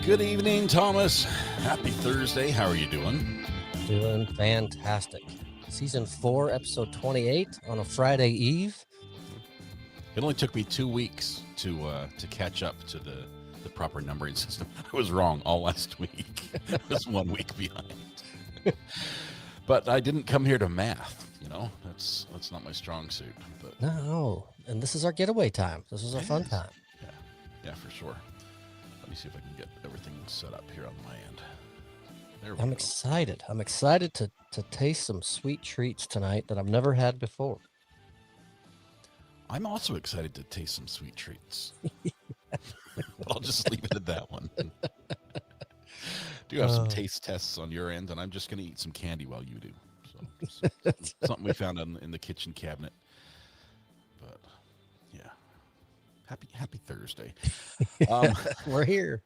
Good evening, Thomas. Happy Thursday. How are you doing? Doing fantastic. Season 4, episode 28 on a Friday Eve. It only took me 2 weeks to catch up to the proper numbering system. I was wrong all last week. I was 1 week behind. But I didn't come here to math. You know, that's not my strong suit. But No, and this is our getaway time. This is our fun time. yeah, for sure. Let me see if I can get everything set up here on my end. There we I'm go. excited. I'm excited to taste some sweet treats tonight that I've never had before. I'm also excited to taste some sweet treats. But I'll just leave it at that one. Do you have some taste tests on your end? And I'm just going to eat some candy while you do. So something we found in the kitchen cabinet. But yeah, happy Thursday. We're here.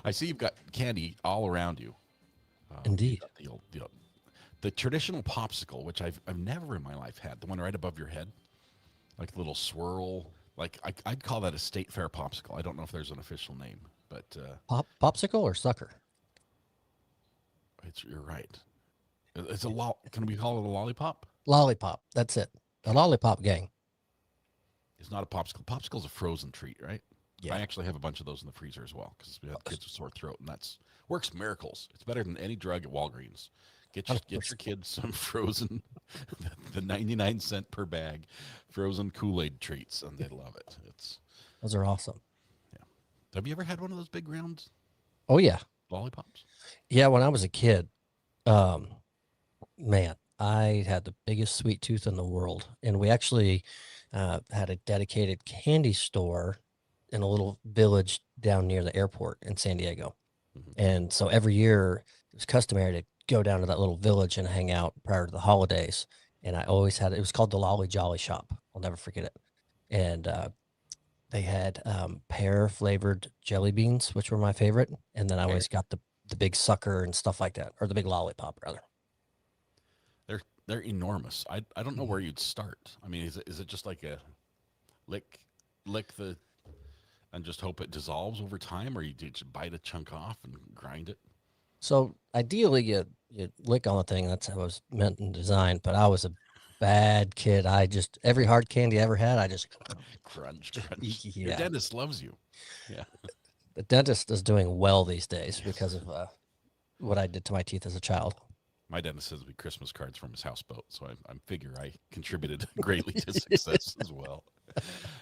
I see you've got candy all around you. Indeed. The traditional popsicle, which I've never in my life had, the one right above your head, like the little swirl. Like I'd call that a state fair popsicle. I don't know if there's an official name, but Popsicle or sucker? you're right. It's a Can we call it a lollipop? Lollipop. That's it. The lollipop gang. It's not a popsicle. Popsicle's a frozen treat, right? Yeah. I actually have a bunch of those in the freezer as well because we have kids with sore throat, and that's works miracles. It's better than any drug at Walgreens. Get your kids some frozen, the 99-cent per bag, frozen Kool-Aid treats, and they love it. Those are awesome. Yeah. Have you ever had one of those big round Oh yeah. lollipops? Yeah, when I was a kid, man, I had the biggest sweet tooth in the world. And we actually had a dedicated candy store in a little village down near the airport in San Diego. Mhm. And so every year it was customary to go down to that little village and hang out prior to the holidays. And I always had, it was called the Lolly Jolly Shop. I'll never forget it. And they had pear flavored jelly beans, which were my favorite. And then I always got the big sucker and stuff like that, or the big lollipop rather. They're enormous. I don't know where you'd start. I mean, is it just like a lick the and just hope it dissolves over time, or you just bite a chunk off and grind it? So ideally you lick on the thing. That's how it was meant and designed. But I was a bad kid. I just, every hard candy I ever had, I just Crunch. Your yeah. dentist loves you. Yeah. The dentist is doing well these days because of what I did to my teeth as a child. My dentist sends me Christmas cards from his houseboat, so I figure I contributed greatly to success as well.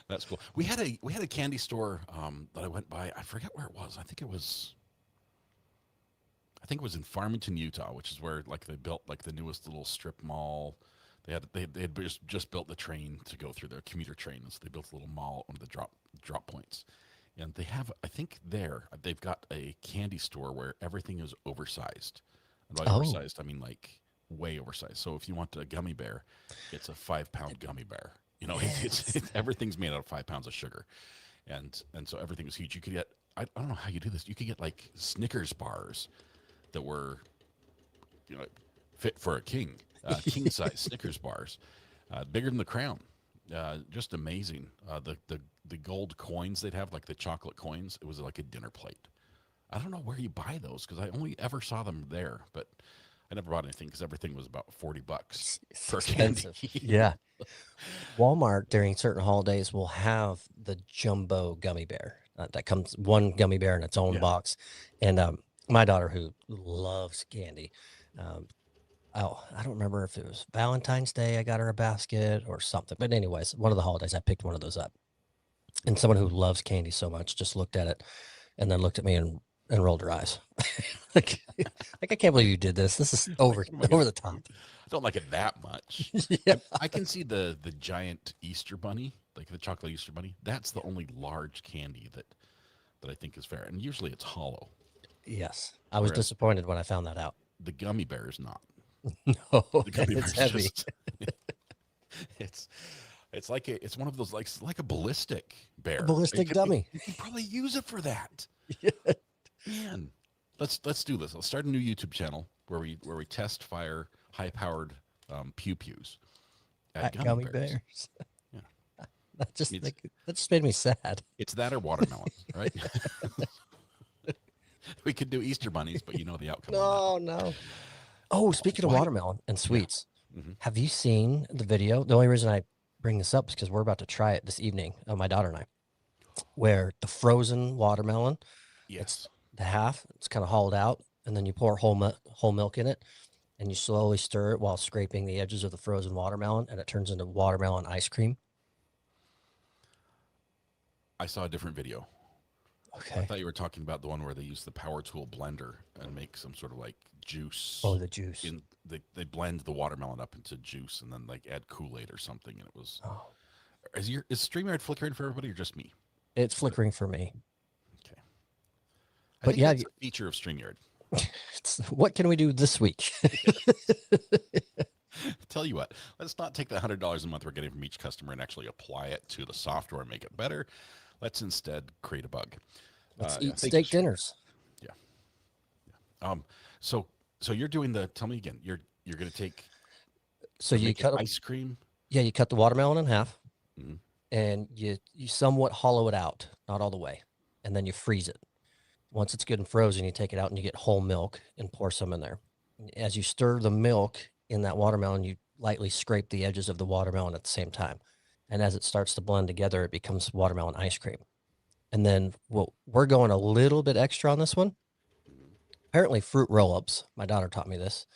That's cool. We had a candy store that I went by. I forget where it was. I think it was in Farmington, Utah, which is where like they built like the newest little strip mall. They had just built the train to go through their commuter train, so they built a little mall at one of the drop points. And they have, I think they've got a candy store where everything is oversized. And by oversized, I mean like way oversized. So if you want a gummy bear, it's a 5-pound gummy bear. You know, it's everything's made out of 5 pounds of sugar, and so everything was huge. You could get, I don't know how you do this. You could get like Snickers bars that were, you know, fit for a king size Snickers bars, bigger than the crown. Just amazing. The gold coins they'd have, like the chocolate coins, it was like a dinner plate. I don't know where you buy those because I only ever saw them there, but I never bought anything because everything was about $40 per candy. Yeah. Walmart during certain holidays will have the jumbo gummy bear that comes one gummy bear in its own box. And my daughter, who loves candy, I don't remember if it was Valentine's Day I got her a basket or something. But anyways, one of the holidays I picked one of those up. And someone who loves candy so much just looked at it and then looked at me and rolled her eyes. like I can't believe you did this. This is over the top. I don't like it that much. Yeah. I can see the giant Easter bunny, like the chocolate Easter bunny. That's the only large candy that I think is fair. And usually it's hollow. Yes. I was disappointed when I found that out. The gummy bear is not. No, The gummy bear it's is heavy. just it's like it's one of those like a ballistic bear. Ballistic dummy. You could probably use it for that. Yeah. Man, let's do this. Let's start a new YouTube channel where we test fire high-powered pew-pews at gummy bears. Yeah. That just made me sad. It's that or watermelon, right? we could do Easter bunnies, but you know the outcome on that. No, no. Oh, speaking of Why? watermelon and Yeah. sweets, Hmm. have you seen the video? The only reason I bring this up is because we're about to try it this evening, my daughter and I, where the frozen watermelon, it's Yes. the half, it's kind of hollowed out, and then you pour whole milk in it, and you slowly stir it while scraping the edges of the frozen watermelon, and it turns into watermelon ice cream. I saw a different video. I Okay. thought you were talking about the one where they use the power tool blender and make some sort of like Oh, juice. the juice. In they blend the watermelon up into juice and then like add Kool-Aid or something. And it was Oh, is StreamYard flickering for everybody or just me? it's flickering for me. Okay. I But think yeah, that's a feature of StreamYard. what can we do this week? Tell you what, let's not take the $100 a month we're getting from each customer and actually apply it to the software and make it better. Let's instead create a bug. Let's Yeah, eat thank you, steak StreamYard. dinners. Yeah. Um. So you're doing the. Tell me again. You're gonna take So or you make it cut a, ice cream. yeah, you cut the watermelon in half, Mhm. and you somewhat hollow it out, not all the way, and then you freeze it. Once it's good and frozen, you take it out and you get whole milk and pour some in there. As you stir the milk in that watermelon, you lightly scrape the edges of the watermelon at the same time. And as it starts to blend together, it becomes watermelon ice cream. And then we're going a little bit extra on this one. Apparently, fruit roll-ups. My daughter taught me this.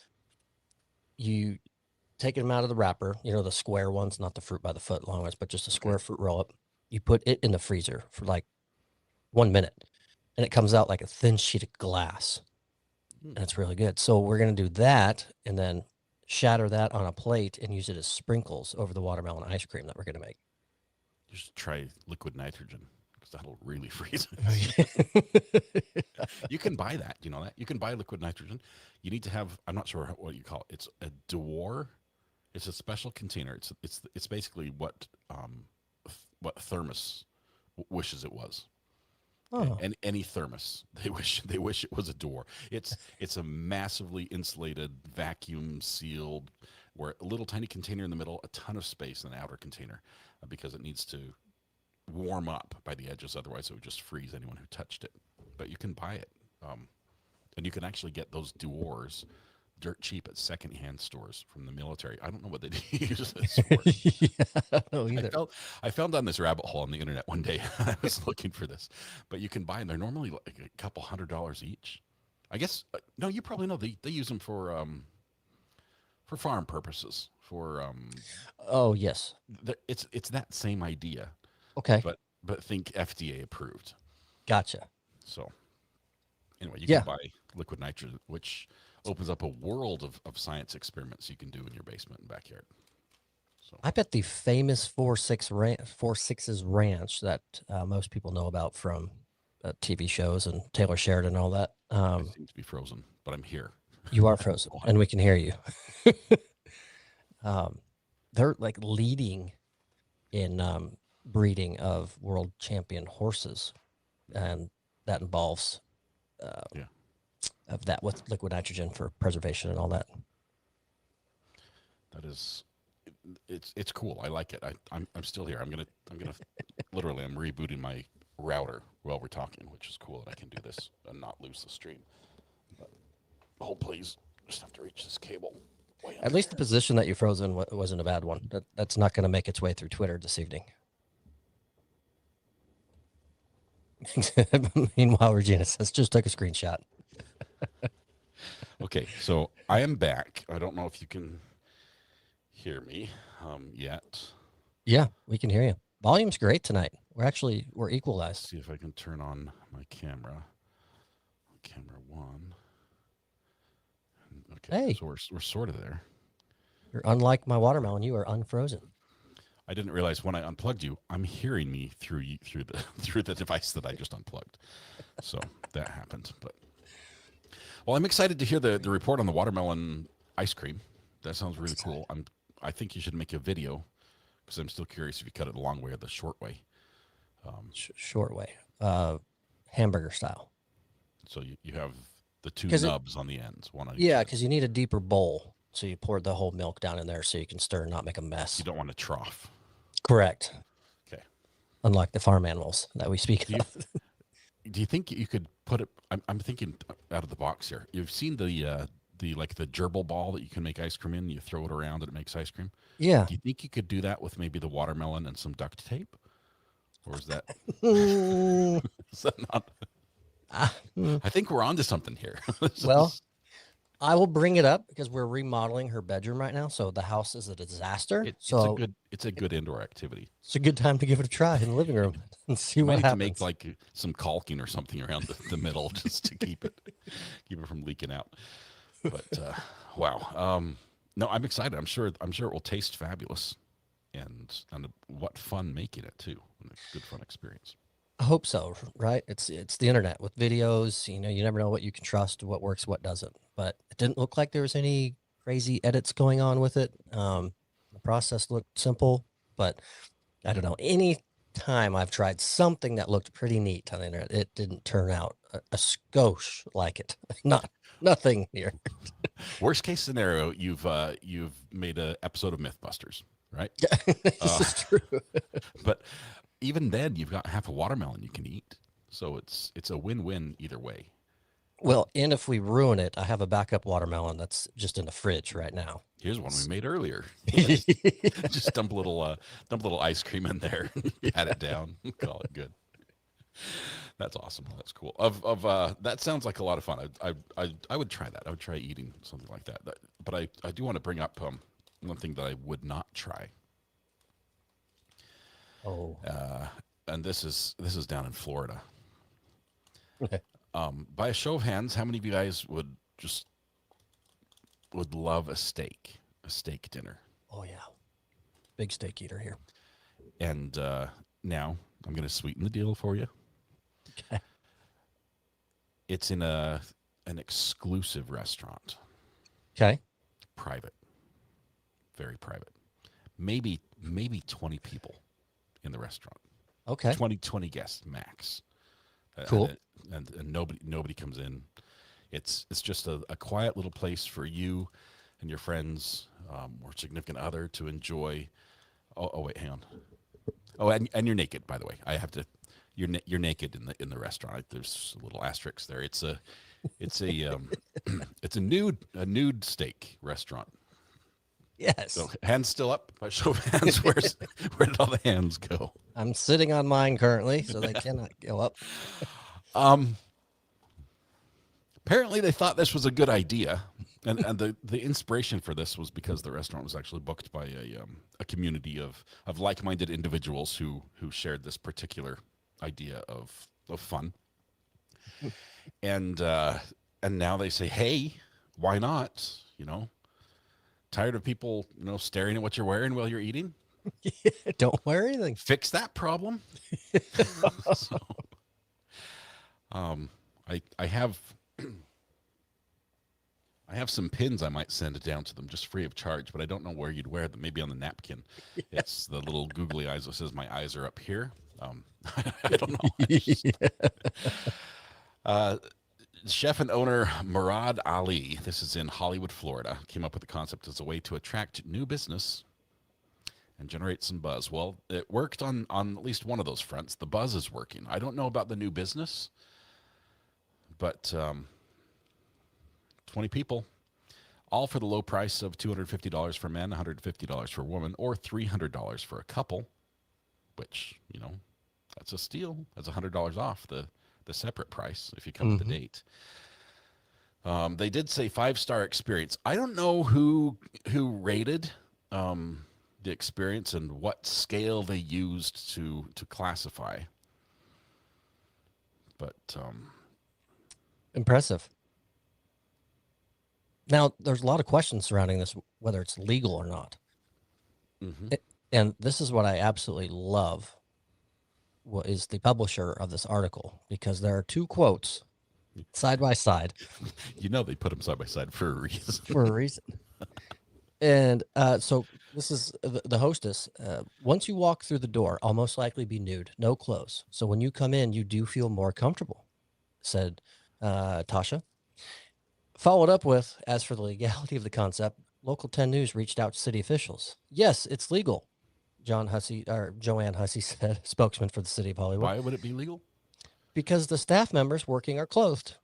You take them out of the wrapper, the square ones, not the fruit by the foot long ones, but just a square fruit roll-up. You put it in the freezer for like 1 minute, and it comes out like a thin sheet of glass, Mm. and it's really good. So we're gonna do that, and then shatter that on a plate and use it as sprinkles over the watermelon ice cream that we're gonna make. Just try liquid nitrogen because that'll really freeze it. You can buy that. You know that you can buy liquid nitrogen. You need to have. I'm not sure what you call it. It's a Dewar. It's a special container. It's basically what thermos wishes it was. Okay. Oh, And any thermos, they wish it was a door. It's a massively insulated, vacuum sealed, where a little tiny container in the middle, a ton of space in the outer container, because it needs to warm up by the edges. Otherwise, it would just freeze anyone who touched it. But you can buy it, and you can actually get those Dewars dirt cheap at secondhand stores from the military. I don't know what they use this for. yeah, I don't know I either. found on this rabbit hole on the internet one day. I was looking for this, but you can buy them. They're normally like a couple $100 each. I guess no, you probably know they use them for farm purposes. For Oh, yes. it's that same idea, Okay, but think FDA approved. gotcha. So anyway, you Yeah, can buy liquid nitrogen, which opens up a world of science experiments you can do in your basement and backyard. So I bet the famous 4 Sixes Ranch that most people know about from TV shows and Taylor Sheridan and all that. I seem to be frozen, but I'm here. You are frozen, and we can hear you. um, they're like leading in breeding of world champion horses, and that involves Yeah. of that with liquid nitrogen for preservation and all that. That is, it's cool. I like it. I'm still here. I'm gonna literally I'm rebooting my router while we're talking, which is cool that I can do this and not lose the stream. But hold please, just have to reach this cable. Way At least the position that you froze in wasn't a bad one. That's not going to make its way through Twitter this evening. Meanwhile, Regina says, just took a screenshot. Okay, so I am back. I don't know if you can hear me yet. Yeah, we can hear you. Volume's great tonight. We're Let's equalized. see if I can turn on my camera. Camera one. Okay, Hey. so we're sort of there. You're unlike my watermelon. You are unfrozen. I didn't realize when I unplugged you, I'm hearing me through the through the device that I just unplugged. So that happened. But well, I'm excited to hear the report on the watermelon ice cream. That sounds really cool. I think you should make a video because I'm still curious if you cut it the long way or the short way. Short way. Hamburger style. So you have the two 'Cause it- nubs on the ends, one on each Yeah, end. because you need a deeper bowl. So you pour the whole milk down in there so you can stir and not make a mess. You don't want a trough. Correct. Okay. Unlike the farm animals that we speak Do you, of. Do you think you could put it? I'm thinking out of the box here. You've seen the like the gerbil ball that you can make ice cream in. You throw it around and it makes ice cream. Yeah. Do you think you could do that with maybe the watermelon and some duct tape, or is that Mm, is that not? mm. I think we're onto something here. This Well, is I will bring it up because we're remodeling her bedroom right now. So the house is a disaster. So it's a good indoor activity. it's a good time to give it a try in the living room and see You might what need to make happens. like some caulking or something around the middle just to keep it from leaking out. But wow, no, I'm excited. I'm sure it will taste fabulous, and what fun making it too. And a good fun experience. I hope so, right? It's the internet with videos. You know, you never know what you can trust, what works, what doesn't. But it didn't look like there was any crazy edits going on with it. The process looked simple, but I don't know. Any time I've tried something that looked pretty neat on the internet, it didn't turn out a skosh like it. Not nothing here. Worst case scenario, you've made an episode of MythBusters, right? This Uh, is true. but even then, you've got half a watermelon you can eat, so it's a win-win either way. Well, and if we ruin it, I have a backup watermelon that's just in the fridge right now. Here's one we made earlier. Yeah. Just dump a little ice cream in there, pat it down, call it good. That's awesome. That's cool. That sounds like a lot of fun. I would try that. I would try eating something like that. But I do want to bring up one thing that I would not try, Oh, and this is down in Florida. okay. By a show of hands, how many of you guys would love a steak dinner? Oh yeah. Big steak eater here. And now I'm going to sweeten the deal for you. Okay. It's in an exclusive restaurant, Okay. private, very private. Maybe 20 people in the restaurant. Okay. 20 guests max. Cool. And nobody comes in. It's just a quiet little place for you and your friends or significant other to enjoy. Oh wait, hang on. Oh, and you're naked, by the way. I have to. You're naked in the restaurant. There's a little asterisk there. It's a it's a nude steak restaurant. So Yes. hands still up. By show of hands, where did all the hands go? I'm sitting on mine currently, so they cannot go up. Um, Apparently they thought this was a good idea, and the inspiration for this was because the restaurant was actually booked by a community of like-minded individuals who shared this particular idea of fun, and now they say, hey, why not? Tired of people staring at what you're wearing while you're eating? Don't wear anything. Fix that problem. So, I have I have some pins I might send down to them just free of charge, but I don't know where you'd wear them. Maybe on the napkin. It's the little googly eyes that says my eyes are up here. I don't know. Uh, Chef and owner Murad Ali, this is in Hollywood, Florida, came up with the concept as a way to attract new business and generate some buzz. Well, it worked on at least one of those fronts. The buzz is working. I don't know about the new business, but 20 people, all for the low price of $250 for men, $150 for a woman, or $300 for a couple, which, that's a steal. That's $100 off the separate price if you come with the date. They did say 5-star experience. I don't know who rated the experience and what scale they used to classify, but Impressive. Now, there's a lot of questions surrounding this, whether it's legal or not. mhm. And this is what I absolutely love. What is the publisher of this article? Because there are two quotes side by side They put them side by side for a reason. for a reason. And so this is the hostess. Once you walk through the door, I'll most likely be nude, no clothes. So when you come in, you do feel more comfortable, said Tasha. Followed up with, as for the legality of the concept, Local 10 News reached out to city officials. Yes, it's legal. Joanne Hussey said, spokesman for the city of Hollywood. Why would it be legal? Because the staff members working are clothed.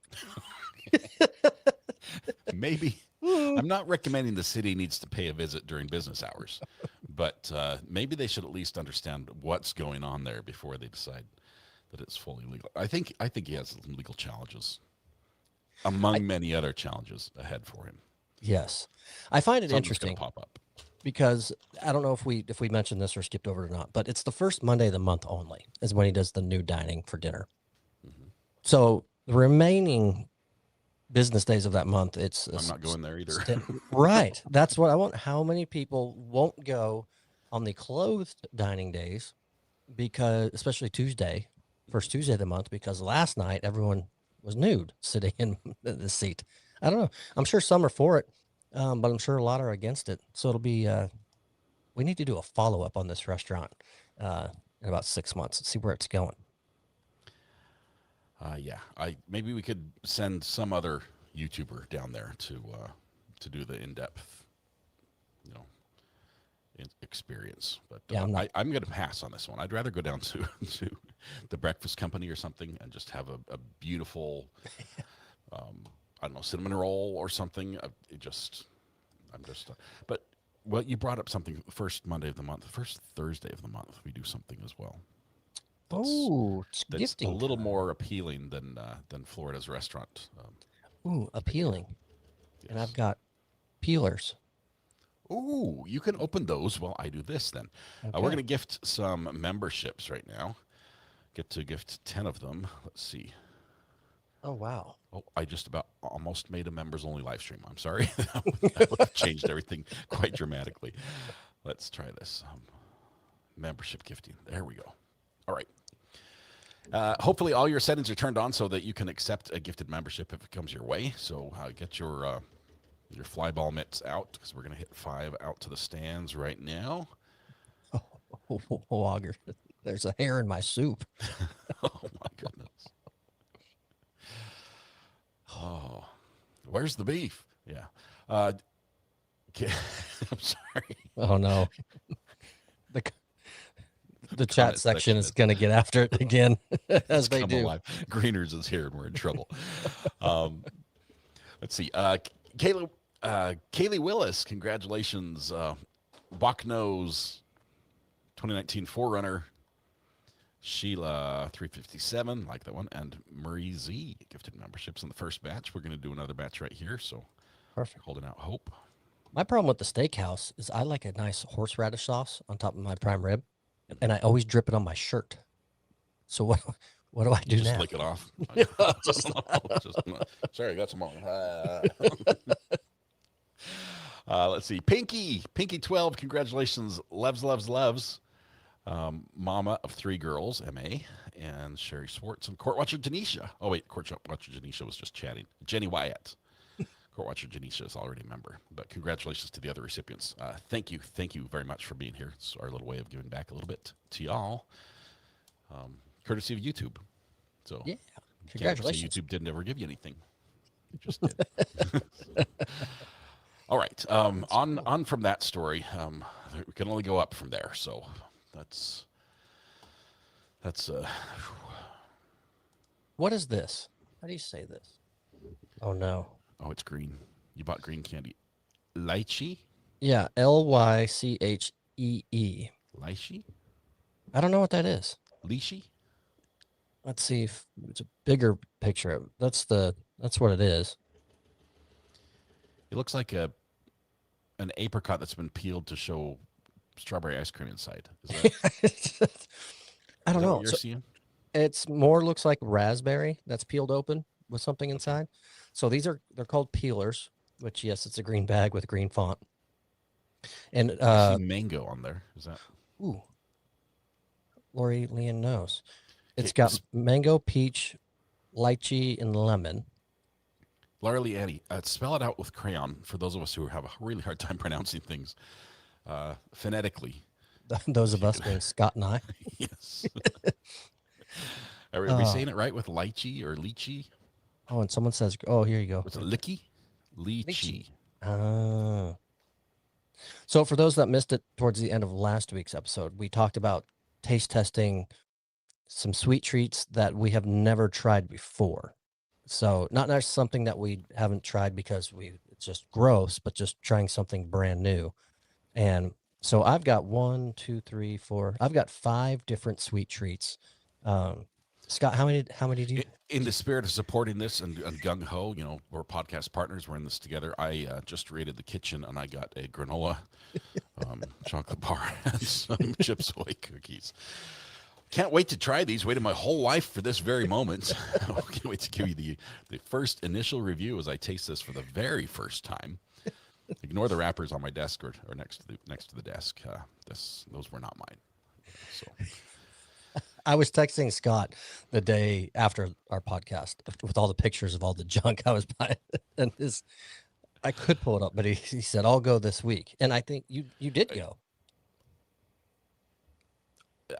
Maybe Mm. I'm not recommending the city needs to pay a visit during business hours, but maybe they should at least understand what's going on there before they decide that it's fully legal. I think he has some legal challenges I, among many other challenges ahead for him. yes, I find it Some that's going interesting to pop up. because I don't know if we mentioned this or skipped over it or not, but it's the first Monday of the month only is when he does the new dining for dinner. Hmm. So the remaining business days of that month, it's I'm not going there either. right. That's what I want. How many people won't go on the clothed dining days because, especially Tuesday, first Tuesday of the month, because last night everyone was nude sitting in the seat. I don't know. I'm sure some are for it, but I'm sure a lot are against it. So it'll be. We need to do a follow up on this restaurant in about 6 months and see where it's going. Yeah, I maybe we could send some other YouTuber down there to do the in depth, you know, experience. But Yeah, I'm not. I'm going to pass on this one. I'd rather go down to to the Breakfast Company or something and just have a beautiful, I don't know, cinnamon roll or something. I'm just. But well, you brought up something. First Monday of the month, first Thursday of the month, we do something as well. That's Oh, it's that's a gifting little time. more appealing than Florida's restaurant Ooh, menu. appealing. And I've Yes. got peelers. Ooh, you can open those while I do this then. We're going Okay. to gift some memberships right now. Get to gift 10 of them. Let's see. Oh, wow. Oh, I just about almost made a members only live stream. I'm sorry. That would have changed everything quite dramatically. Let's try this. Membership gifting. There we go. All right. Hopefully, all your settings are turned on so that you can accept a gifted membership if it comes your way. So get your fly ball mitts out because we're going to hit 5 out to the stands right now. Oh, Auger, there's a hair in my soup. Oh my goodness. Oh, where's the beef? Yeah. Uh, I'm sorry. Oh no, the the chat Comment section section is is going to get after it again, it's as they come do. alive. Greeners is here and we're in trouble. Um, let's see. Kaylee Willis, congratulations. Bachno's 2019 Forerunner. Sheila 357, like that one, and Marie Z gifted memberships in the first batch. We're going to do another batch right here, so Perfect. holding out hope. My problem with the steakhouse is I like a nice horseradish sauce on top of my prime rib, and I always drip it on my shirt. So what do I You do just now? lick it off. Just Just, sorry, I got some more. Let's see. Pinky 12, congratulations. Loves. Mama of 3 girls, MA, and Sherry Swartz, and Court Watcher Janisha. Oh, wait, Court Watcher Janisha was just chatting. Jenny Wyatt. Court Watcher Janisha is already a member, but congratulations to the other recipients. Thank you very much for being here. It's our little way of giving back a little bit to y'all, courtesy of YouTube. So yeah. you can't ever say Congratulations. YouTube didn't ever give you anything. It just did. All right. That's On cool. on from that story, we can only go up from there. So that's that's What is this? How do you say this? Oh no. oh, it's green. You bought green candy. Lychee? Yeah, Lychee. Lychee? I don't know what that is. Lychee? Let's see if it's a bigger picture. That's what it is. It looks like an apricot that's been peeled to show strawberry ice cream inside. I Is don't that what know. you're So seeing? it's more looks like raspberry that's peeled open with something Okay. inside. So they're called peelers, which yes, it's a green bag with green font. And I see mango on there. Is that ooh, Lori Leon knows. It's okay? got mango, peach, lychee, and lemon. Laura Lee Annie, spell it out with crayon for those of us who have a really hard time pronouncing things phonetically. Those If of you us can, being Scott and I. yes. Are we Oh, saying it right with lychee or lychee? oh, and someone says, "Oh, here you go." What's it? Licky? Lychee. Lychee. Ah. So for those that missed it towards the end of last week's episode, we talked about taste testing some sweet treats that we have never tried before. So not something that we haven't tried because it's just gross, but just trying something brand new. And so I've got 1, 2, 3, 4. I've got 5 different sweet treats. Um, Scott, how many do you? In the spirit of supporting this and gung ho, we're podcast partners. We're in this together. I just raided the kitchen and I got a granola chocolate bar and some Chips Ahoy cookies. Can't wait to try these. Waited my whole life for this very moment. Can't wait to give you the first initial review as I taste this for the very first time. Ignore the wrappers on my desk or next to the desk. Those were not mine. So I was texting Scott the day after our podcast with all the pictures of all the junk I was buying, and I could pull it up, but he said I'll go this week, and I think you did go.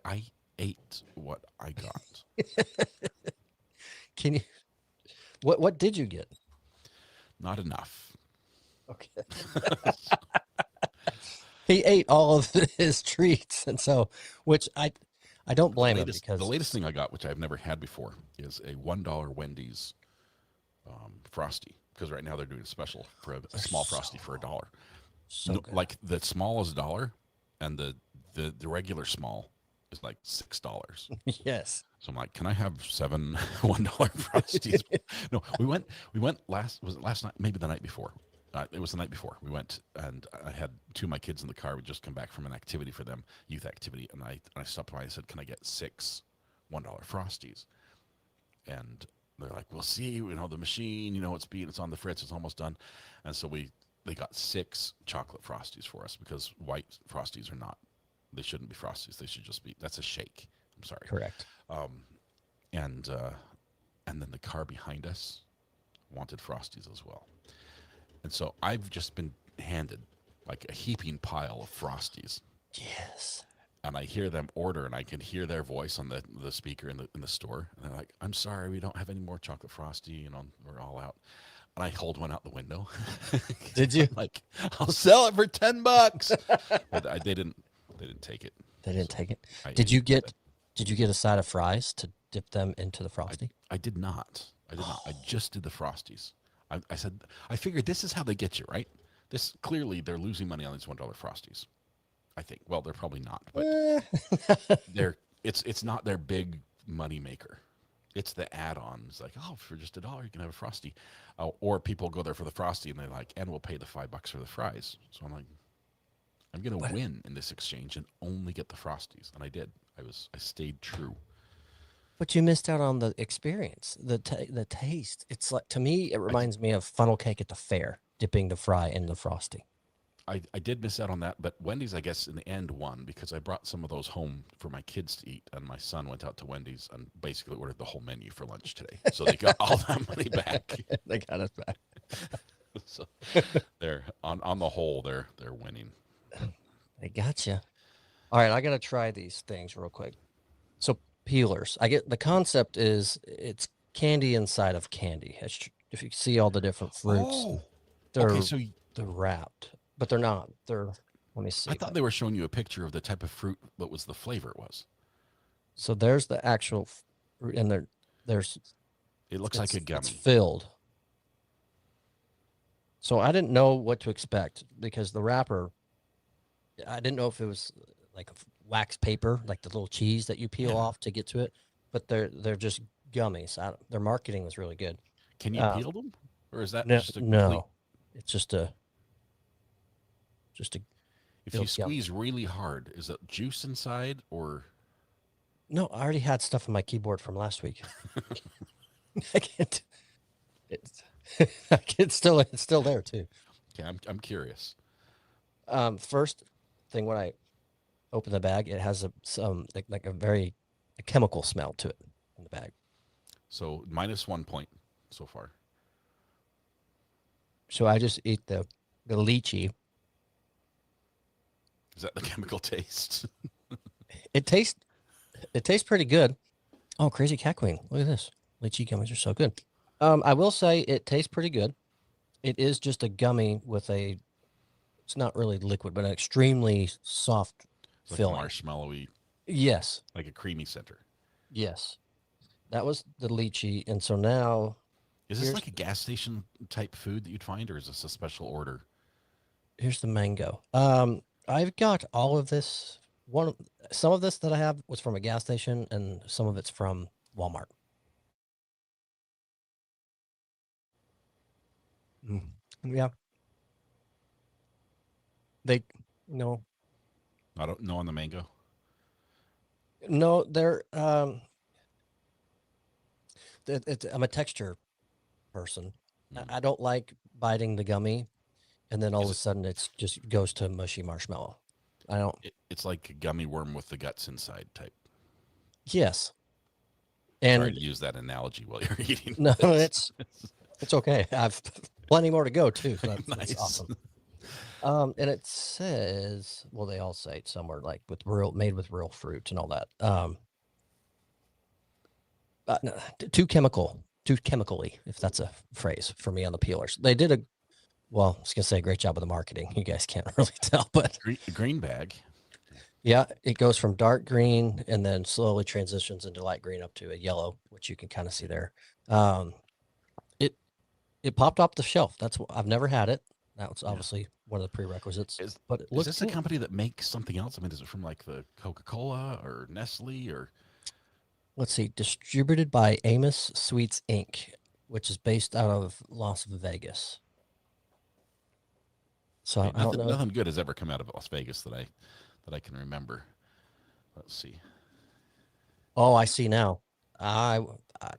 I ate what I got. Can you? What did you get? Not enough. Okay. He ate all of his treats, and so which I don't blame him because the latest thing I got, which I've never had before, is a $1 Wendy's Frosty. Because right now they're doing a special for a small Frosty for $1. So good. Like the small is $1, and the regular small is like $6. Yes. So I'm like, can I have 7 $1 Frosties? No, we went last night, maybe the night before. It was the night before. We went, and I had 2 of my kids in the car. We just come back from an activity for them, youth activity, and I stopped by and said, can I get 6 $1 Frosties? And they're like, we'll see, the machine, it's on the fritz, it's almost done. And so they got 6 chocolate Frosties for us because white Frosties they shouldn't be Frosties. They should just be, that's a shake. I'm sorry. Correct. And then the car behind us wanted Frosties as well. And so I've just been handed like a heaping pile of Frosties. Yes. And I hear them order, and I can hear their voice on the speaker in the store. And they're like, I'm sorry, we don't have any more chocolate Frosty. We're all out. And I hold one out the window. Did you? Like, I'll sell it for $10. But they didn't take it. They didn't take it. Did you get a side of fries to dip them into the Frosty? I did not. I just did the Frosties. I said, I figured this is how they get you, right? This clearly they're losing money on these $1 Frosties. I think. Well, they're probably not, but it's not their big money maker. It's the add-ons, like, oh, for just $1 you can have a Frosty, or people go there for the Frosty and they're like, and we'll pay the $5 for the fries. So I'm like, I'm gonna win in this exchange and only get the Frosties, and I did. I stayed true. But you missed out on the experience, the taste. It's like, to me, it reminds me of funnel cake at the fair, dipping the fry in the Frosty. I did miss out on that, but Wendy's, I guess, in the end won because I brought some of those home for my kids to eat, and my son went out to Wendy's and basically ordered the whole menu for lunch today. So they got all that money back. They got us back. So they're on the whole, they're winning. They got you. All right, I got to try these things real quick. So peelers, I get the concept is it's candy inside of candy. If you see all the different fruits, they're wrapped, but they're not. Let me see. I thought they were showing you a picture of the type of fruit that was the flavor was. So there's the actual fruit, and there's. It looks like a gummy. It's filled. So I didn't know what to expect because the wrapper, I didn't know if it was like wax paper, like the little cheese that you peel off to get to it, but they're just gummies. Their marketing was really good. Can you peel them, or is that just a no? It's just a. If you squeeze really hard, is it juice inside or? No, I already had stuff on my keyboard from last week. I can't. It's still there too. Okay, I'm curious. First thing, when I open the bag, it has some like a chemical smell to it in the bag. So -1 point so far. So I just eat the lychee. Is that the chemical taste? It tastes pretty good. Oh, Crazy Cat Queen! Look at this. Lychee gummies are so good. I will say it tastes pretty good. It is just a gummy with it's not really liquid, but an extremely soft It's like filling. marshmallowy. Yes. Like a creamy center. Yes, that was the lychee, and so now Is this here's like a gas station type food that you'd find, or is this a special order? here's the mango. I've got all of this. Some of this that I have was from a gas station, and some of it's from Walmart. Mm. Yeah, they no I don't know on the mango. no they're I'm a texture person. Mm. I don't like biting the gummy and then all of Is a it? sudden it's just goes to mushy marshmallow. I don't. It's like a gummy worm with the guts inside type. Yes, Sorry and to use that analogy while you're eating. no, It's, it's okay. I've plenty more to go too, so that's nice. awesome. And it says, well, they all say it somewhere like made with real fruit and all that. No, too chemically, if that's a phrase for me on the peelers. They did well, I was gonna say a great job of the marketing. You guys can't really tell, but Green bag. yeah, it goes from dark green and then slowly transitions into light green up to a yellow, which you can kind of see there. Um, it it popped off the shelf. I've never had it. That was Yeah. obviously one of the prerequisites, Is but it is looked this a good. company that makes something else? I mean, is it from like the Coca Cola or Nestle or Let's see, distributed by Amos Sweets Inc., which is based out of Las Vegas. So okay? I don't Nothing. know. Nothing good has ever come out of Las Vegas that I can remember. Let's see. Oh, I see now. I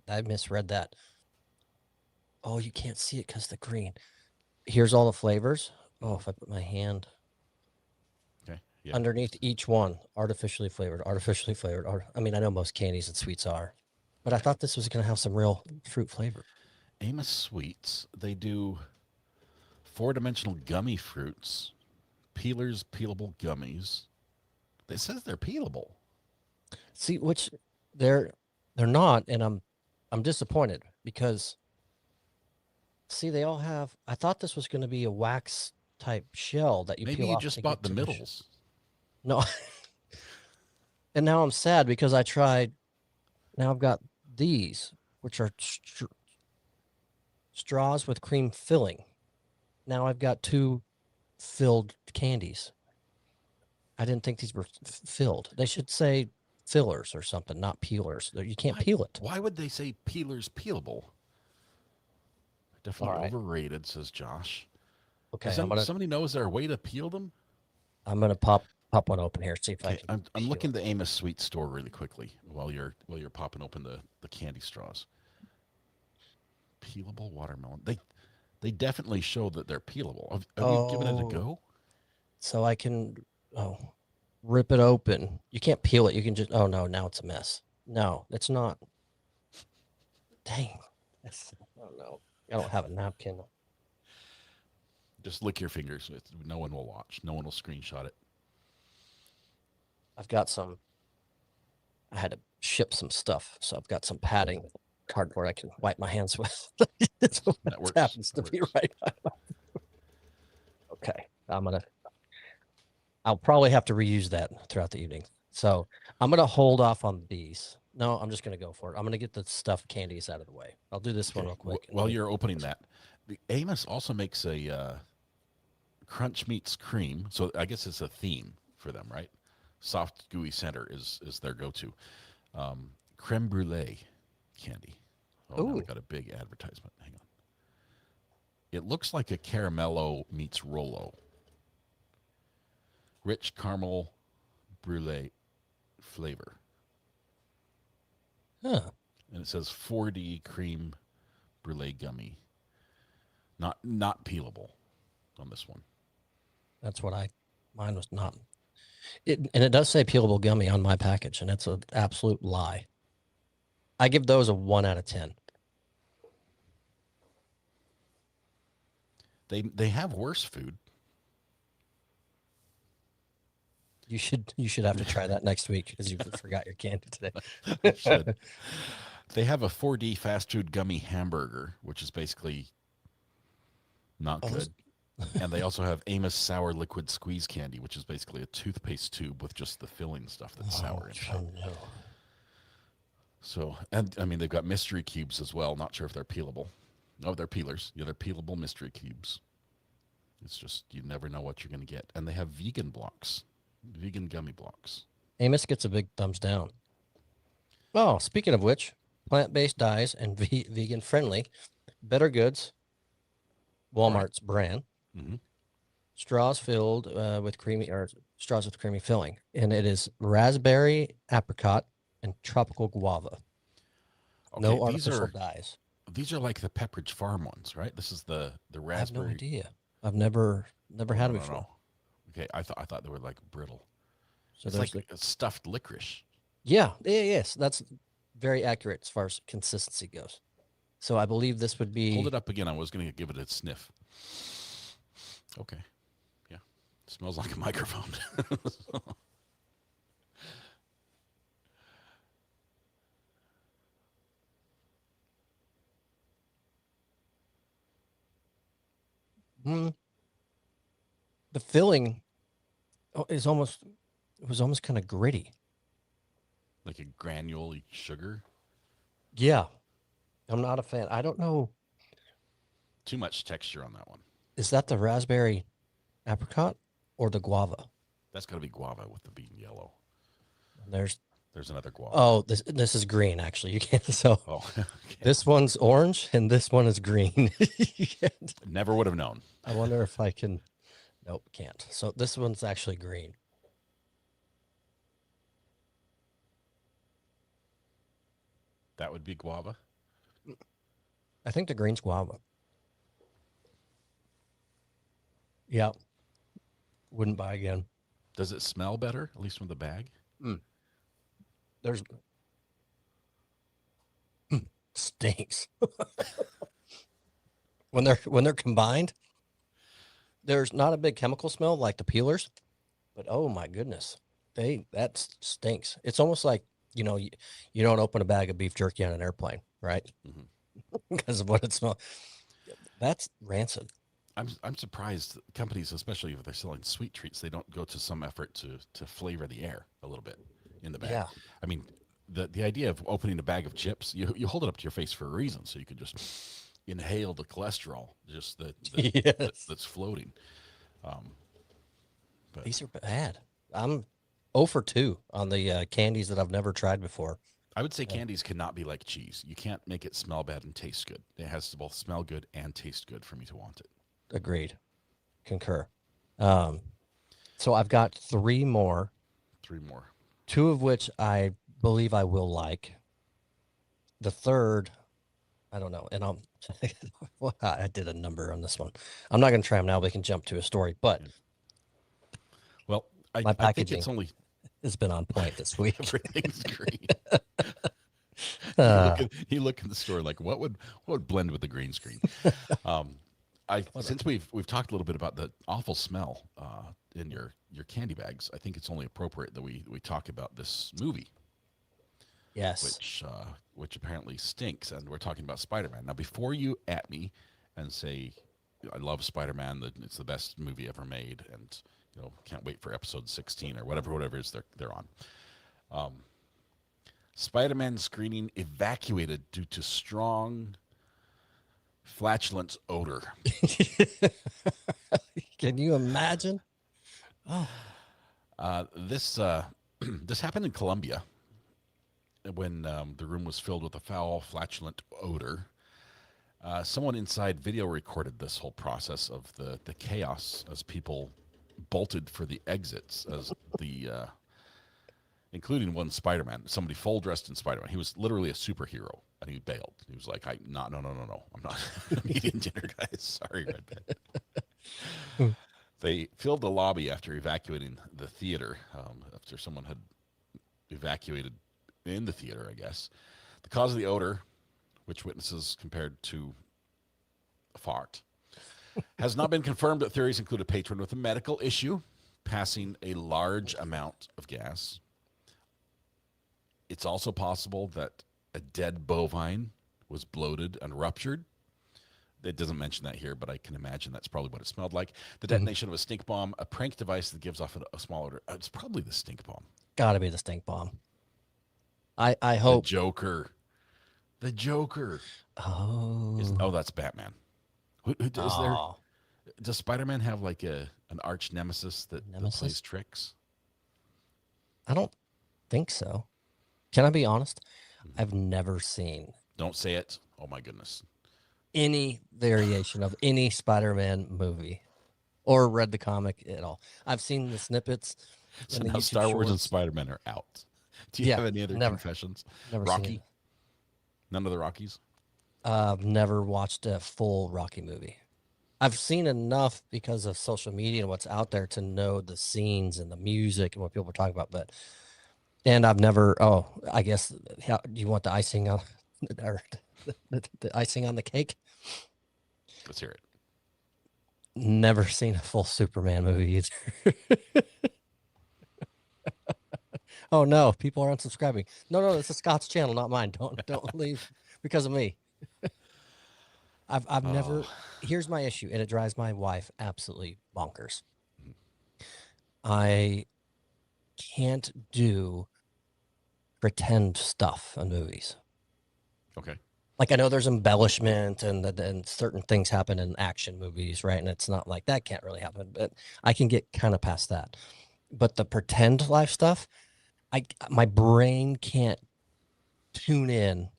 I misread that. Oh, you can't see it because the green. Here's all the flavors. Oh, if I put my hand Okay. Yeah. underneath each one, artificially flavored, artificially flavored. I mean, I know most candies and sweets are, but I thought this was going to have some real fruit flavor. Amos Sweets. They do four-dimensional gummy fruits, peelers, peelable gummies. It says they're peelable. See, which they're they're not, and I'm disappointed because see, they all have. I thought this was going to be a wax type shell that you Maybe peel you off just to bought get the to the. middles. No, and now I'm sad because I tried. Now I've got these, which are straws with cream filling. Now I've got two filled candies. I didn't think these were filled. They should say fillers or something, not peelers. You can't Why? peel it. Why would they say peelers peelable? All Definitely right. overrated, says Josh. Okay. Does somebody know is there a way to peel them? I'm gonna pop one open here. See if I Okay, can I'm peel looking it. at the Amos Sweet store really quickly while you're popping open the candy straws. Peelable watermelon. They definitely show that they're peelable. Have you given it a Oh, go? so I can oh rip it open. You can't peel it. You can just oh no, now it's a mess. No, it's not. Dang. Oh no. I don't have a napkin. Just lick your fingers. No one will watch. No one will screenshot it. I've got some I had to ship some stuff, so I've got some padding cardboard I can wipe my hands with. That's what That works. happens to That be works. right. Okay. I'll probably have to reuse that throughout the evening. So I'm gonna hold off on these. No, I'm just gonna go for it. I'm gonna get the stuffed candies out of the way. I'll do this one Okay. real quick. And While then you're opening that, the Amos also makes a crunch meets cream. So I guess it's a theme for them, right? Soft gooey center is their go-to. Creme brulee candy. Oh, now we ooh, got a big advertisement. Hang on. It looks like a caramello meets Rolo. Rich caramel brulee flavor. huh. And it says 4D cream brulee gummy. Not peelable on this one. That's what mine was not. And it does say peelable gummy on my package, and it's an absolute lie. I give those a 1 out of 10. They have worse food. You should have to try that next week because you forgot your candy I today. should. They have a 4D fast food gummy hamburger, which is basically not Oh, those, good. And they also have Amos sour liquid squeeze candy, which is basically a toothpaste tube with just the filling stuff that's oh, sour inside. no. So, and I mean, they've got mystery cubes as well. Not sure if they're peelable. No, they're peelers. Yeah, they're peelable mystery cubes. It's just you never know what you're going to get. And they have vegan blocks, vegan gummy blocks. Amos gets a big thumbs down. Oh, speaking of which, plant-based dyes and vegan friendly, Better Goods, Right. Walmart's brand, Mm-hmm. straws filled with creamy or straws with creamy filling, and it is raspberry, apricot, and tropical guava. Okay, No artificial dyes. these are like the Pepperidge Farm ones, right? This is the I have no raspberry. idea. I've never Oh had no it no no. before. Okay, I thought they were like brittle. So It's there's like the a stuffed licorice. yes, that's very accurate as far as consistency goes. So I believe this would Hold be it up again. I was going to give it a sniff. Okay, yeah, smells like a microphone. mm, the filling is almost it was almost kind of gritty. Like a granule sugar. Yeah, I'm not a fan. I don't know. Too much texture on that one. Is that the raspberry apricot or the guava? That's got to be guava with the bean yellow. There's There's another guava. oh this is green actually. You can't so Oh, okay. this one's orange and this one is green. You can't. Never would have known. I wonder if I can. Nope, can't. So this one's actually green. That would be guava. I think the green's guava. Yeah, wouldn't buy again. Does it smell better, at least from the bag? Mm. There's stinks when they're combined. There's not a big chemical smell like the peelers, but oh my goodness, that stinks. It's almost like you don't open a bag of beef jerky on an airplane, right? Mhm. Because of what it smells. That's rancid. I'm surprised companies, especially if they're selling sweet treats, they don't go to some effort to flavor the air a little bit in the bag. Yeah. I mean, the idea of opening a bag of chips, you hold it up to your face for a reason, so you can just inhale the cholesterol, just Yes. that's floating. But These are bad. I'm 0 for 2 on the candies that I've never tried before. I would say candies cannot be like cheese. You can't make it smell bad and taste good. It has to both smell good and taste good for me to want it. Agreed. Concur. Um, so I've got 3 more, Three more. 2 of which I believe I will like. The third, I don't know. And well, I did a number on this one. I'm not going to try them now. We can jump to a story, but Well, my I think packaging it's only has been on point this week. everything's green. Uh, You look in the store like what would blend with the green screen. Um, since we've talked a little bit about the awful smell in your candy bags, I think it's only appropriate that we talk about this movie, yes. which apparently stinks, and we're talking about Spider-Man. Now, before you at me and say I love Spider-Man, that it's the best movie ever made, and can't wait for episode 16 or whatever it is they're on. Spider-Man screening evacuated due to strong flatulence odor. Can you imagine? Oh, This this happened in Colombia when the room was filled with a foul, flatulent odor. Someone inside video recorded this whole process of the chaos as people bolted for the exits, as the including one Spider-Man, somebody full dressed in Spider-Man. He was literally a superhero, and he bailed. He was like, no, I'm not eating dinner, guys. Sorry, Red Pen. They filled the lobby after evacuating the theater, after someone had evacuated in the theater, I guess. The cause of the odor, which witnesses compared to a fart, has not been confirmed, but theories include a patron with a medical issue passing a large amount of gas. It's also possible that a dead bovine was bloated and ruptured. It doesn't mention that here, but I can imagine that's probably what it smelled like. The detonation of a stink bomb, a prank device that gives off a small odor. It's probably the stink bomb. gotta be the stink bomb. I The hope. Joker. The Joker. Oh, That's Batman. Is there? oh, Does Spider-Man have like an arch nemesis that plays Nemesis. tricks? I don't think so. Can I be honest? Mhm. I've never seen Don't say it. Oh my goodness. any variation of any Spider-Man movie or read the comic at all. I've seen the snippets So and the now YouTube Star Wars and shorts. Spider-Man are out. Do you Yeah, have any other never, confessions? never seen it. Rocky? None of the Rockies? I've never watched a full Rocky movie. I've seen enough because of social media and what's out there to know the scenes and the music and what people are talking about. But and I've never. Oh, I guess how you want the icing on, or the icing on the cake? Let's hear it. Never seen a full Superman movie either. Oh no, people are unsubscribing. No, no, it's a Scott's channel, not mine. Don't leave because of me. I've Oh, never. Here's my issue, and it drives my wife absolutely bonkers. I can't do pretend stuff in movies. okay. Like I know there's embellishment and certain things happen in action movies, right? And it's not like that can't really happen, but I can get kind of past that. But the pretend life stuff, my brain can't tune in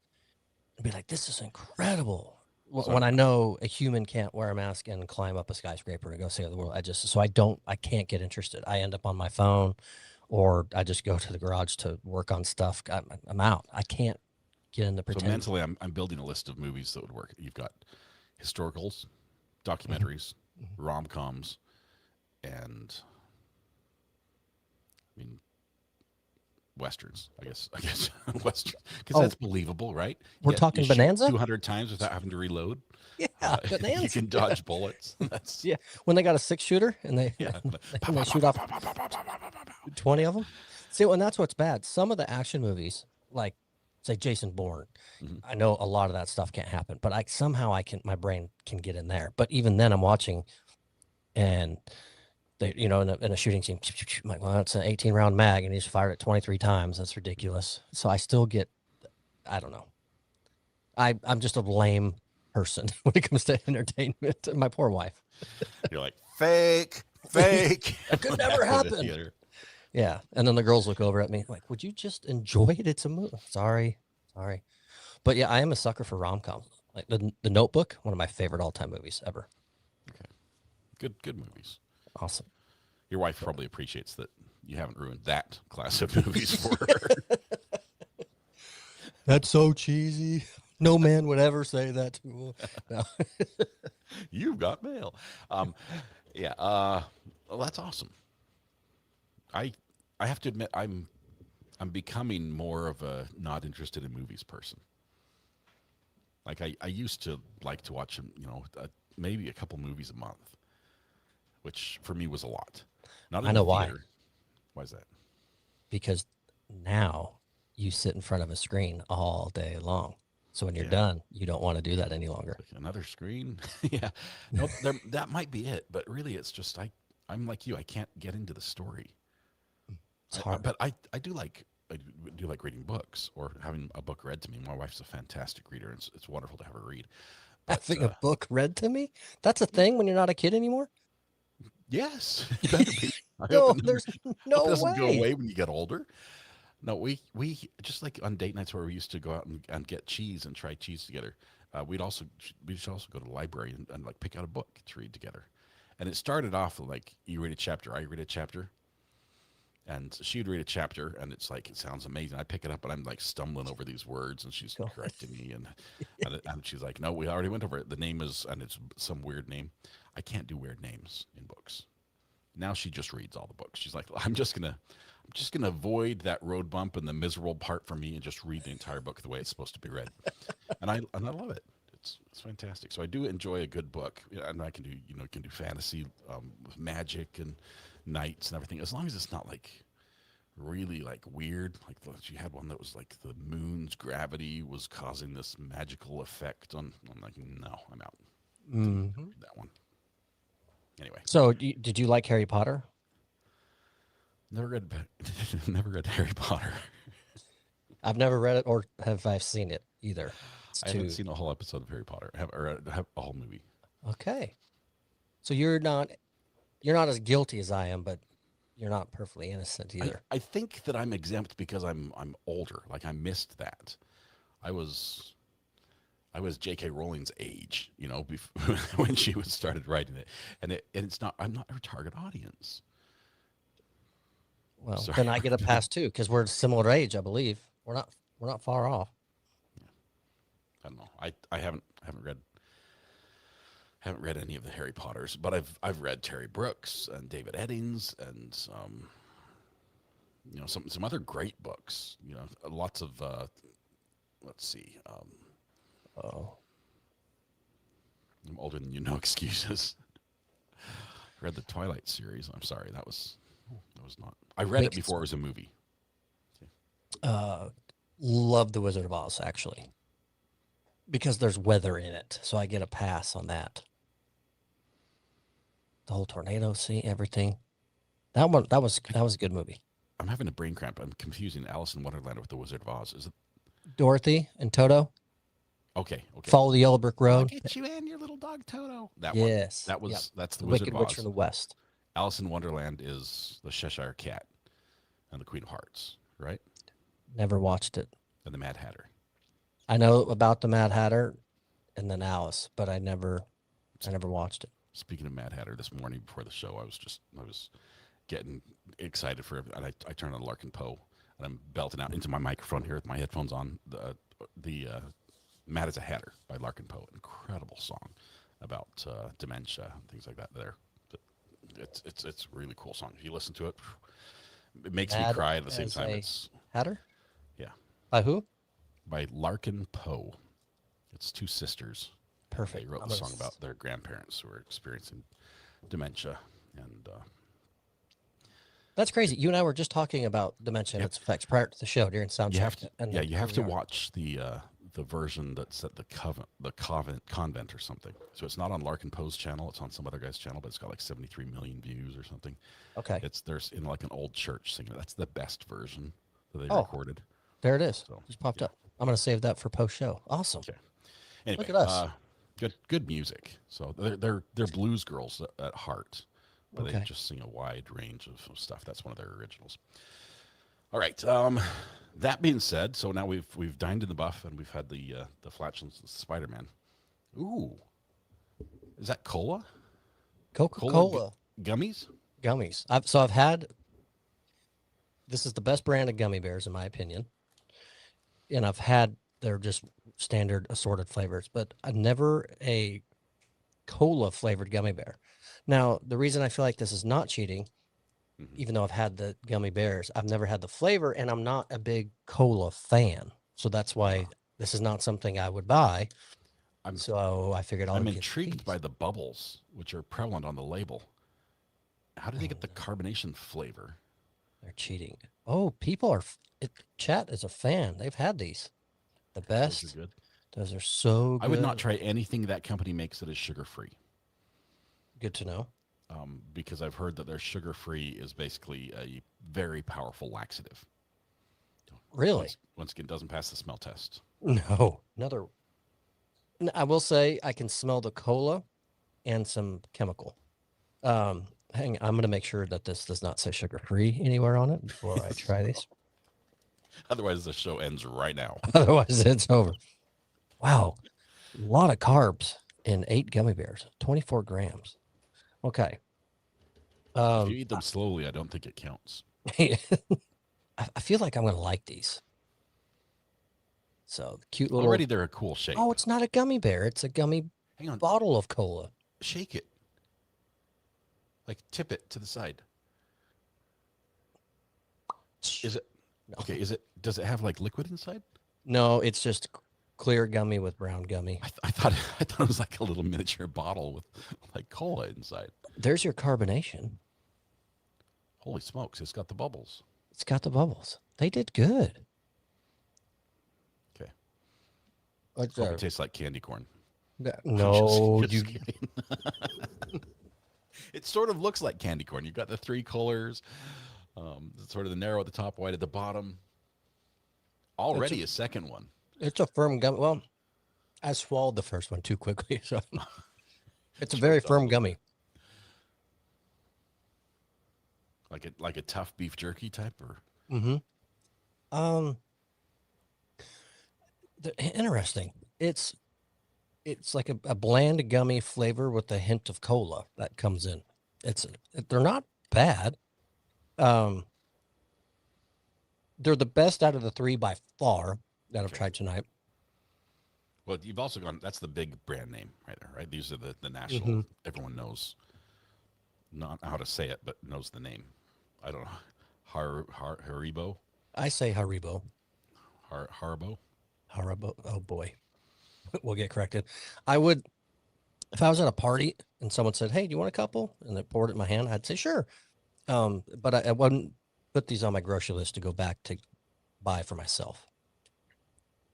and be like, this is incredible. So When I know a human can't wear a mask and climb up a skyscraper and go save the world, I can't get interested. I end up on my phone, or I just go to the garage to work on stuff. I'm out. I can't get in the so pretend. mentally, I'm building a list of movies that would work. You've got historicals, Mhm, documentaries, mhm. rom coms, and I mean westerns. I guess western because Oh, that's believable, right? we're You talking shoot Bonanza? 200 times without having to reload. Yeah, You Bonanza. can Yeah, dodge bullets. That's yeah. When they got a six shooter and they yeah. and they shoot off Yeah. 20 of them. See, and that's what's bad. Some of the action movies, like say Jason Bourne, Mhm. I know a lot of that stuff can't happen, but I somehow I can my brain can get in there. But even then, I'm watching and they, in a shooting scene, I'm like, well, it's an 18 round mag and he's fired it 23 times. That's ridiculous. So I still get, I don't know. I'm just a lame person when it comes to entertainment. My poor wife. You're like fake, fake. That could never Halfway to happen. theater. Yeah. And then the girls look over at me like, would you just enjoy it? It's a movie. Sorry. Sorry. But yeah, I am a sucker for rom com. Like the Notebook, one of my favorite all time movies ever. Okay, good movies. Awesome. Your wife probably appreciates that you haven't ruined that class of movies for her. That's so cheesy. No man would ever say that to no. You've got mail. Um, yeah. Well, that's awesome. I I have to admit I'm becoming more of a not interested in movies person. Like I used to like to watch maybe a couple movies a month, which for me was a lot. Not I in the know why. theater. Why is that? Because now you sit in front of a screen all day long. So when you're Yeah. done, you don't want to do that any longer. Like another screen. Yeah. No, that might be it. But really, it's just I'm like you. I can't get into the story. It's hard. But I do like reading books or having a book read to me. My wife's a fantastic reader, and it's wonderful to have her read. But Having a book read to me? That's a thing when you're not a kid anymore? yes, you better be. I No, there's hope it no doesn't go way. away when you get older. No, we just like on date nights where we used to go out and get cheese and try cheese together. We should also go to the library and like pick out a book to read together. And it started off like you read a chapter, I read a chapter, and she'd read a chapter, and it's like it sounds amazing. I pick it up, and I'm like stumbling over these words, and she's Go. correcting me, and she's like, "No, we already went over it. The name is, and it's some weird name. I can't do weird names in books." Now she just reads all the books. She's like, I'm just gonna avoid that road bump and the miserable part for me and just read the entire book the way it's supposed to be read. And I love it. It's fantastic. So I do enjoy a good book, and I can do can do fantasy, with magic and knights and everything, as long as it's not like really like weird. Like she had one that was like the moon's gravity was causing this magical effect on. I'm like, no, I'm out. Didn't Hmm. read that one. Anyway, So, did you like Harry Potter? never read never read Harry Potter. I've never read it or have I seen it either. It's I haven't too seen a whole episode of Harry Potter. Have a whole movie. okay. So you're not as guilty as I am, but you're not perfectly innocent either. I think that I'm exempt because I'm older. Like I missed that. I was I was J.K. Rowling's age, when she was started writing it, and it's not. I'm not her target audience. Well, Sorry, then I get a pass too because we're similar age, I believe. We're not far off. I don't know. I haven't read any of the Harry Potters, but I've read Terry Brooks and David Eddings and some other great books. Lots of let's see. Oh, I'm older than you. No excuses. I read the Twilight series. I'm sorry. That was not. I read it Wicked. before it was a movie. Uh, love the Wizard of Oz actually because there's weather in it, so I get a pass on that. The whole tornado scene, everything. That was a good movie. I'm having a brain cramp. I'm confusing Alice in Wonderland with the Wizard of Oz. Is it Dorothy and Toto okay? Okay. follow the yellow brick I'll road. get you and your little dog Toto. That one. Yes. Yep. That's the The Wizard Wicked of Witch from Oz. the West. Alice in Wonderland is the Cheshire Cat and the Queen of Hearts, right? Never watched it. And the Mad Hatter. I know about the Mad Hatter and then Alice, but I never watched it. Speaking of Mad Hatter, this morning before the show, I was getting excited for it, and I turned on Larkin Poe, and I'm belting out into my microphone here with my headphones on the Mad as a Hatter by Larkin Poe. Incredible song about dementia and things like that. It's a really cool song. If you listen to it, it makes me Mad cry at the same as time. a It's Hatter? yeah, By who? by Larkin Poe. It's two sisters. They Perfect. wrote the song about their grandparents who were experiencing dementia, and That's crazy. You and I were just talking about dementia and Yep. its effects prior to the show during sound you check. have to And yeah you here have we to are. watch the version that's at the convent or something. So it's not on Larkin Poe's channel. It's on some other guy's channel, but it's got like 73 million views or something. Okay. There's in like an old church singing. That's the best version that they Oh. recorded. There it is. So Just popped yeah. up. I'm going to save that for post show. Awesome. Okay. Anyway, Look at us. good music. So they're blues girls at heart, but they Okay. just sing a wide range of stuff. That's one of their originals. All right. That being said, so now we've dined in the buff and we've had the flatulence Spider-Man. Ooh, is that cola? Coca-Cola Gummies? gummies. I've had, this is the best brand of gummy bears in my opinion. And I've had their just standard assorted flavors, but I never a cola flavored gummy bear. Now, the reason I feel like this is not cheating, Mhm. even though I've had the gummy bears, I've never had the flavor and I'm not a big cola fan. So that's why this is not something I would buy. I'm So I figured I'll I'm get intrigued these. by the bubbles, which are prevalent on the label. How do they get the carbonation flavor? They're cheating. Oh, people are, chat is a fan. They've had these. The Those best. are good. Those are so good. I would not try anything that company makes that is sugar free. Good to know. Because I've heard that their sugar free is basically a very powerful laxative. Really? Once again, doesn't pass the smell test. No. Another. I will say I can smell the cola and some chemical. Hang. I'm going to make sure that this does not say sugar free anywhere on it before I try these. Otherwise, the show ends right now. Otherwise, it's over. Wow, a lot of carbs in 8 gummy bears. 24 grams. Okay. If you eat them slowly, I don't think it counts. I feel like I'm going to like these. So the cute little. Already, they're a cool shape. Oh, it's not a gummy bear. It's a gummy Hang on. bottle of cola. Shake it. Like tip it to the side. Is it No. okay? Does it have like liquid inside? No, it's just clear gummy with brown gummy. I thought it was like a little miniature bottle with like cola inside. There's your carbonation. Holy smokes! It's got the bubbles. It's got the bubbles. They did good. Okay. What's Hope it tastes like candy corn. No, Just kidding. It sort of looks like candy corn. You've got the 3 colors, sort of the narrow at the top, white at the bottom. It's a already a second one. it's a firm gummy. Well, I swallowed the first one too quickly, so it's a very Choked on a firm little gummy. bit. Like a tough beef jerky type, or Mm-hmm. Um, Interesting. It's like a bland gummy flavor with a hint of cola that comes in. It's they're not bad. Um, they're the best out of the three by far that I've okay. tried tonight. Well, you've also gone. That's the big brand name right there, right? These are the national. Hmm. Everyone knows not how to say it, but knows the name. I don't know. Haribo, I say Haribo. Haribo. Haribo. Oh boy, we'll get corrected. I would if I was at a party and someone said, "Hey, do you want a couple?" and they poured it in my hand, I'd say sure. But I wouldn't put these on my grocery list to go back to buy for myself.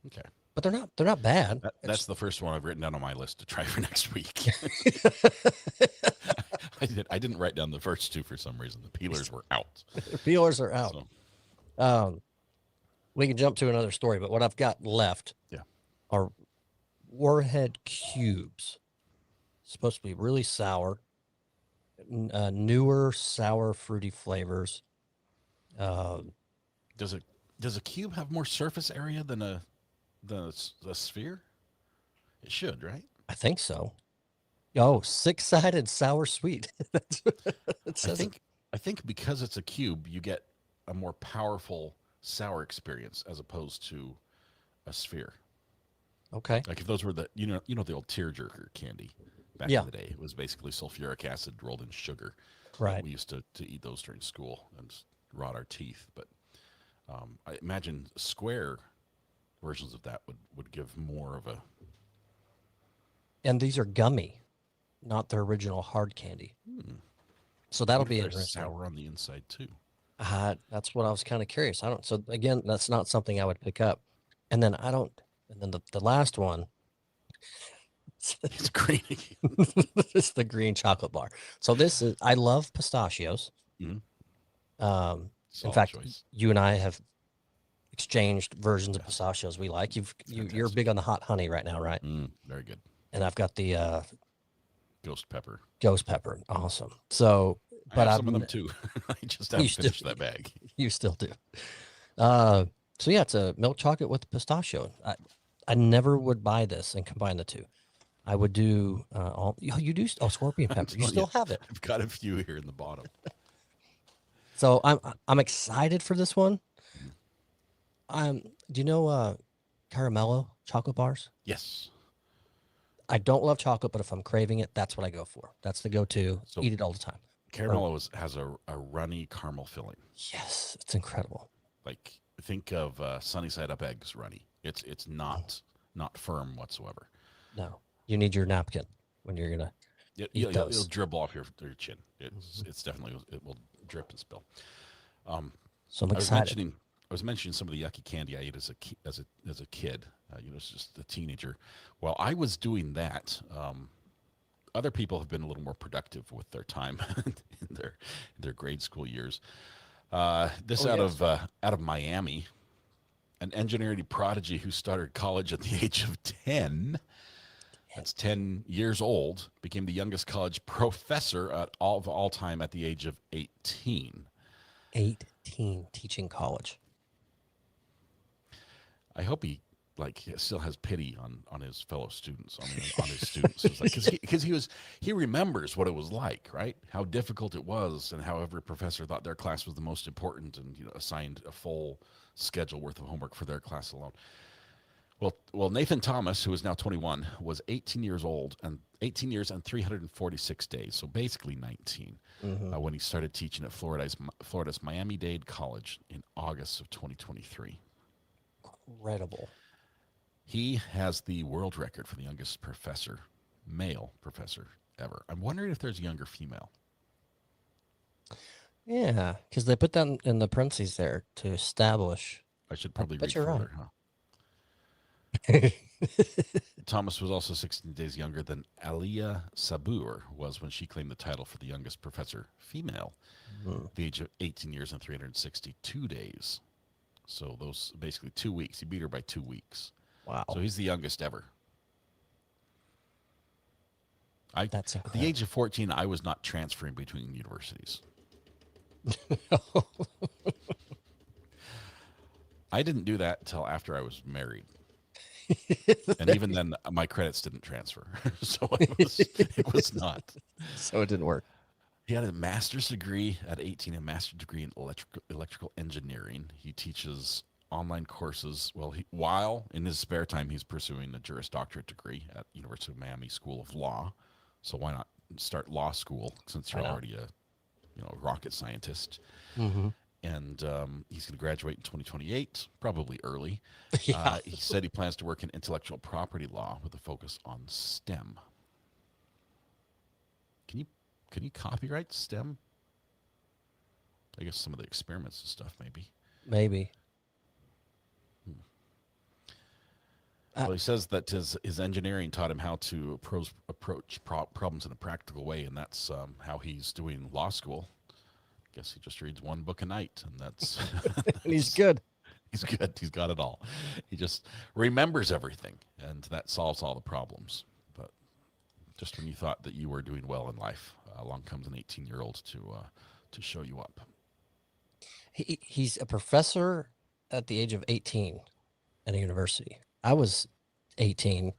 Okay. But they're not bad. That's It's the first one I've written down on my list to try for next week. I didn't write down the first two for some reason. The peelers were out. peelers are out. So Um, we can jump to another story, but what I've got left yeah. are Warhead cubes. Supposed to be really sour, newer sour fruity flavors. Um, Does it does a cube have more surface area than a sphere? It should, right? I think so. Oh, six-sided sour sweet. That's what it I says. It. think I think because it's a cube, you get a more powerful sour experience as opposed to a sphere. Okay. Like if those were the the old tearjerker candy back Yeah. in the day, it was basically sulfuric acid rolled in sugar. Right. We used to eat those during school and rot our teeth. But I imagine square versions of that would give more of a. And these are gummy, not their original hard candy. So I that'll wonder if be they're interesting. sour on the inside too. That's what I was kind of curious. I don't. So again, that's not something I would pick up. And then I don't. And then the last one It's green. is the green chocolate bar. So this is. I love pistachios. Mhm. In Solid fact, choice. you and I have exchanged versions of pistachios we like. You're Fantastic. big on the hot honey right now, right? Very good. And I've got the Ghost pepper. ghost pepper. Awesome. So, I but have I've some of them too. I just you haven't still finished that bag. you still do. Uh, so yeah, it's a milk chocolate with pistachio. I never would buy this and combine the two. I would do all you do. Oh, scorpion I'm pepper. You telling you, still have it. I've got a few here in the bottom. So I'm excited for this one. Mhm. Do you know caramello chocolate bars? Yes. I don't love chocolate, but if I'm craving it, that's what I go for. That's the go-to. So Eat it all the time. Or, Caramello has a runny caramel filling. yes, it's incredible. Like think of sunny side up eggs runny. It's not firm whatsoever. No, you need your napkin when you're gonna eat It'll those. dribble off your chin. Mhm. It's definitely it will drip and spill. So I'm I was excited. mentioning I was mentioning some of the yucky candy I ate as a kid. It's just a teenager. While I was doing that, other people have been a little more productive with their time in their grade school years. This Oh yes. out of Miami, an engineering prodigy who started college at the age of 10. That's 10 years old. Became the youngest college professor of all time at the age of 18. 18 teaching college. I hope he still has pity on his fellow students, on his students. It's like because he remembers what it was like, right? How difficult it was, and how every professor thought their class was the most important, and assigned a full schedule worth of homework for their class alone. Well, Nathan Thomas, who is now 21, was 18 years old and 18 years and 346 days, so basically 19, Mm-hmm. when he started teaching at Florida's Miami-Dade College in August of 2023. Incredible. He has the world record for the youngest male professor ever. I'm wondering if there's a younger female. Yeah, because they put that in the parentheses there to establish. I should I probably bet read you're further, right. huh? Thomas was also 16 days younger than Aliyah Sabur was when she claimed the title for the youngest professor female, Mm. the age of 18 years and 362 days. So those basically 2 weeks. He beat her by 2 weeks. So Wow. he's the youngest ever. I That's At the age incredible. of 14, I was not transferring between universities. I didn't do that until after I was married. And even then my credits didn't transfer. So it was not. So it didn't work. He had a master's degree at 18, a master's degree in electrical engineering. He teaches online courses. Well, while in his spare time, he's pursuing a Juris Doctorate degree at University of Miami School of Law. So why not start law school since Why you're not? already a rocket scientist? Hmm. And he's going to graduate in 2028, probably early. Yeah. He said he plans to work in intellectual property law with a focus on STEM. Can you can you copyright STEM? I guess some of the experiments and stuff, maybe. Maybe. Uh, Well, he says that his engineering taught him how to approach problems in a practical way, and that's how he's doing law school. I guess he just reads one book a night, and that's, and he's that's good. he's good. He's got it all. He just remembers everything, and that solves all the problems. But just when you thought that you were doing well in life, along comes an 18-year-old to show you up. He's a professor at the age of 18 at a university. I was 18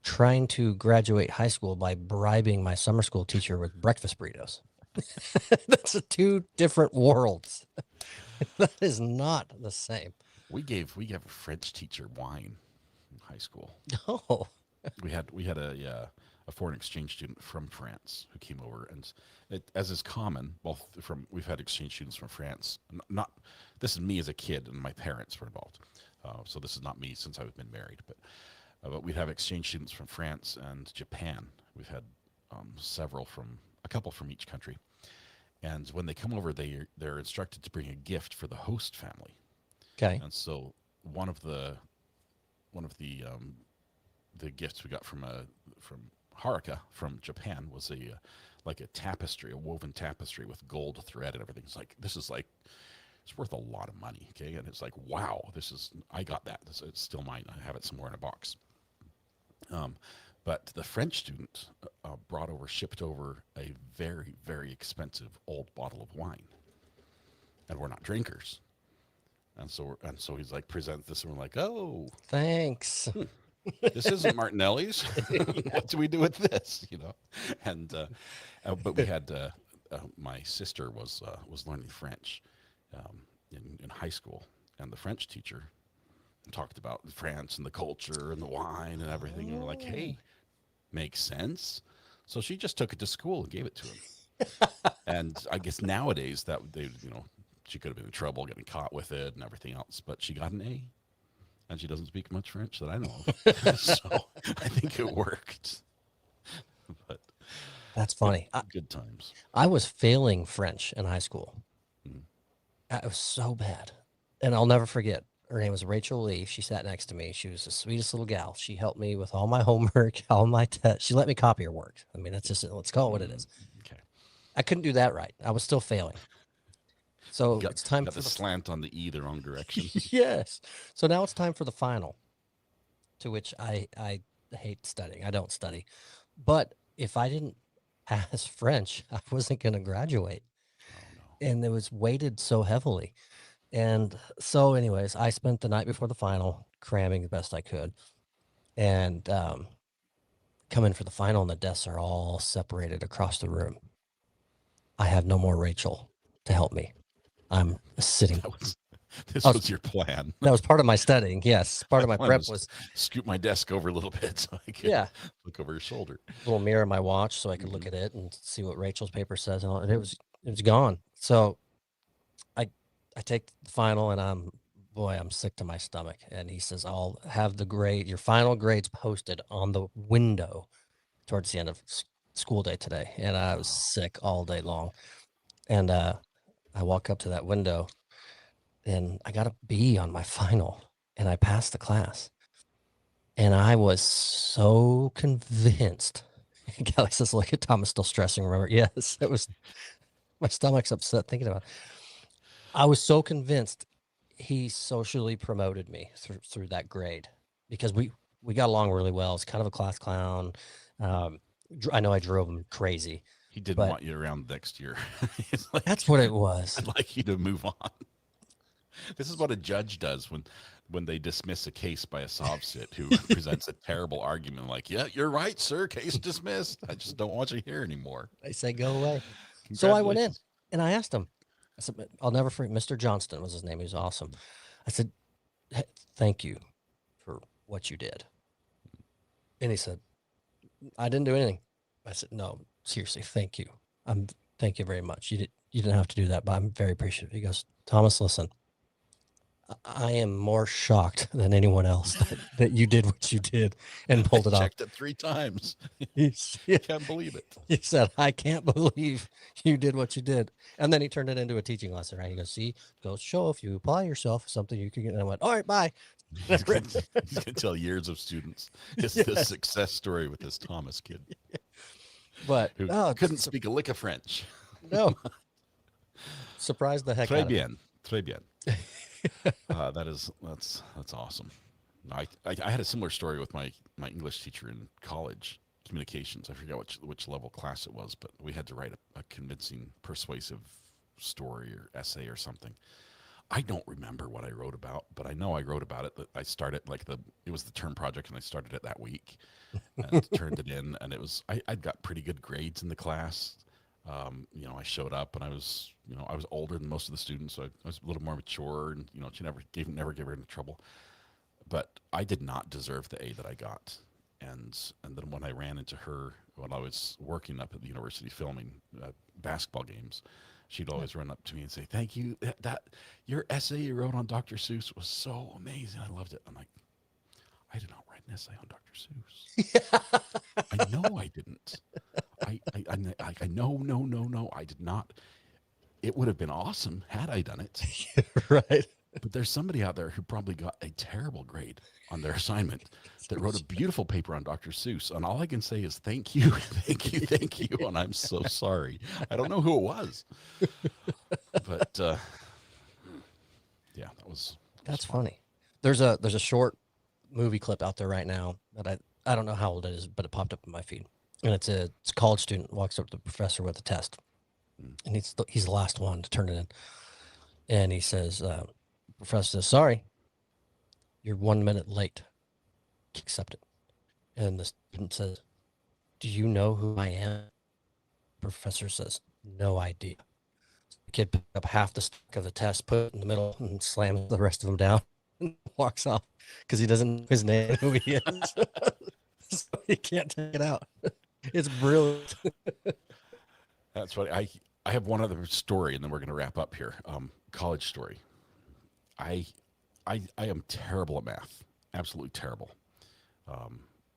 trying to graduate high school by bribing my summer school teacher with breakfast burritos. That's two different worlds. That is not the same. We gave a French teacher wine in high school. No. We had a foreign exchange student from France who came over, and as is common, from we've had exchange students from France. Not This is me as a kid, and my parents were involved. So this is not me since I've been married, but we'd have exchange students from France and Japan. We've had a couple from each country, and when they come over, they're instructed to bring a gift for the host family. Okay. And so one of the gifts we got from Haruka from Japan was a like a tapestry, a woven tapestry with gold thread and everything. It's worth a lot of money, okay? And it's like, wow, I got that. It's still mine. I have it somewhere in a box. Um, but the French student shipped over a very, very expensive old bottle of wine, and we're not drinkers. And so he's like, present this, and we're like, oh, Thanks. this isn't Martinelli's. What do we do with this? And but we had my sister was learning French in high school, and the French teacher talked about France and the culture and the wine and everything, and we're like, Oh. hey, makes sense. So she just took it to school and gave it to him. And I guess nowadays she could have been in trouble getting caught with it and everything else, but she got an A, and she doesn't speak much French that I know of. So I think it worked. But That's good, funny. I, good times. I was failing French in high school. Mm. It was so bad. And I'll never forget. Her name was Rachel Lee. She sat next to me. She was the sweetest little gal. She helped me with all my homework, all my tests. She let me copy her work. I mean, that's just, let's call it what it is. Okay. I couldn't do that right. I was still failing. So Got, it's time got for the the slant on the E the wrong direction. yes. So now it's time for the final, to which I hate studying. I don't study. But if I didn't pass French, I wasn't going to graduate. Oh no. And it was weighted so heavily. And so, anyways, I spent the night before the final cramming the best I could, and come in for the final, and the desks are all separated across the room. I have no more Rachel to help me. I'm sitting. That was this I was, was your plan. that was part of my studying. Yes, part My of my plan prep was was scoot my desk over a little bit so I could yeah, look over your shoulder. little mirror in my watch so I could look Hmm. at it and see what Rachel's paper says, and it was gone. So I I take the final, and I'm sick to my stomach. And he says, I'll have your final grades posted on the window towards the end of school day today. And I was Oh, sick all day long. And I walk up to that window, and I got a B on my final, and I passed the class. And I was so convinced. Kelly says, look at Thomas still stressing. Remember? Yes, it was, my stomach's upset thinking about it. I was so convinced he socially promoted me through that grade because we got along really well. It's kind of a class clown. Um, I know I drove him crazy, He didn't but want you around next year. It's like, that's what it was. I'd like you to move on. This is what a judge does when they dismiss a case by a sovsit who presents a terrible argument like, yeah, you're right, sir, case dismissed. I just don't want you here anymore. They say go away. So I went in Congratulations. and I asked him. I said, I'll never forget. Mr. Johnston was his name. He was awesome. I said, "Hey, thank you for what you did." And he said, I didn't do anything. I said, no, seriously, thank you. Thank you very much. You didn't have to do that, but I'm very appreciative. He goes, Thomas, listen, I am more shocked than anyone else that you did what you did and I pulled it off. checked it 3 times. Yeah, Can't believe it. he said, I can't believe you did what you did. And then he turned it into a teaching lesson, right? He goes, see, goes show if you apply yourself something you can get. And I went, all right, bye. He's going to tell years of students his this Yes. success story with this Thomas kid But who oh, couldn't speak a lick of French. no, surprised the heck Très out of me. bien. Très bien. That's awesome. I had a similar story with my English teacher in college, communications. I forget which level class it was, but we had to write a convincing, persuasive story or essay or something. I don't remember what I wrote about, but I know I wrote about it. That I started it was the term project, and I started it that week and turned it in, and I'd got pretty good grades in the class. I showed up and I was older than most of the students, so I was a little more mature, and she never gave her into trouble. But I did not deserve the A that I got, and then when I ran into her when I was working up at the university filming basketball games, she'd always run up to me and say, "Thank you. That your essay you wrote on Dr. Seuss was so amazing. I loved it." I'm like, I did not write an essay on Dr. Seuss. I know I didn't. I no, no, no, no. I did not. It would have been awesome had I done it. Right. But there's somebody out there who probably got a terrible grade on their assignment that wrote a beautiful paper on Dr. Seuss. And all I can say is thank you, thank you, thank you. And I'm so sorry. I don't know who it was. But yeah, that was That's fun. funny. There's a short movie clip out there right now that I don't know how old it is, but it popped up in my feed. And it's a college student walks up to the professor with a test. And he's the last one to turn it in. And he says, professor says, sorry, you're 1 minute late. Accept it. And the student says, do you know who I am? Professor says, no idea. The kid picked up half the stack of the test, put it in the middle, and slams the rest of them down and walks off because he doesn't know his name, who he is. So he can't take it out. It's brilliant. That's what I have one other story, and then we're going to wrap up here. College story. I I am terrible at math, absolutely terrible.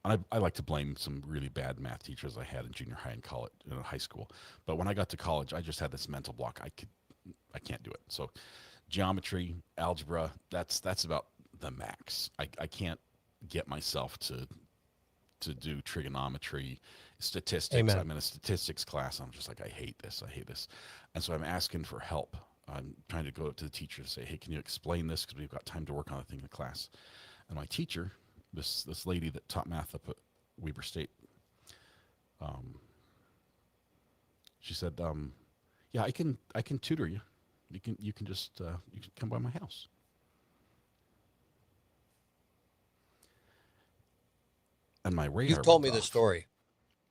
And I like to blame some really bad math teachers I had in junior high and college, high school. But when I got to college, I just had this mental block. I can't do it. So geometry, algebra, that's about the max. I can't get myself to do trigonometry, statistics. Amen. I'm in a statistics class. I'm just like, I hate this. I hate this. And so I'm asking for help. I'm trying to go up to the teacher and say, hey, can you explain this? Because we've got time to work on a thing in the class. And my teacher, this lady that taught math up at Weber State, she said, yeah, I can tutor you. You can just you can come by my house. And my You've radar told went me this off. story.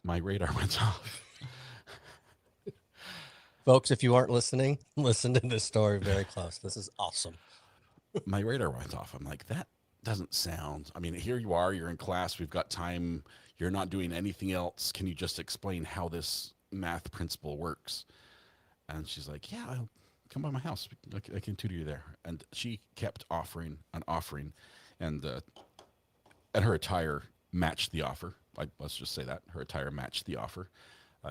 My radar went off. Folks, if you aren't listening, listen to this story very close. This is awesome. My radar went off. I'm like, that doesn't sound. I mean, here you are. You're in class. We've got time. You're not doing anything else. Can you just explain how this math principle works? And she's like, yeah, I'll come by my house. I can tutor you there. And she kept offering and offering, and her attire matched the offer. Let's just say that her attire matched the offer.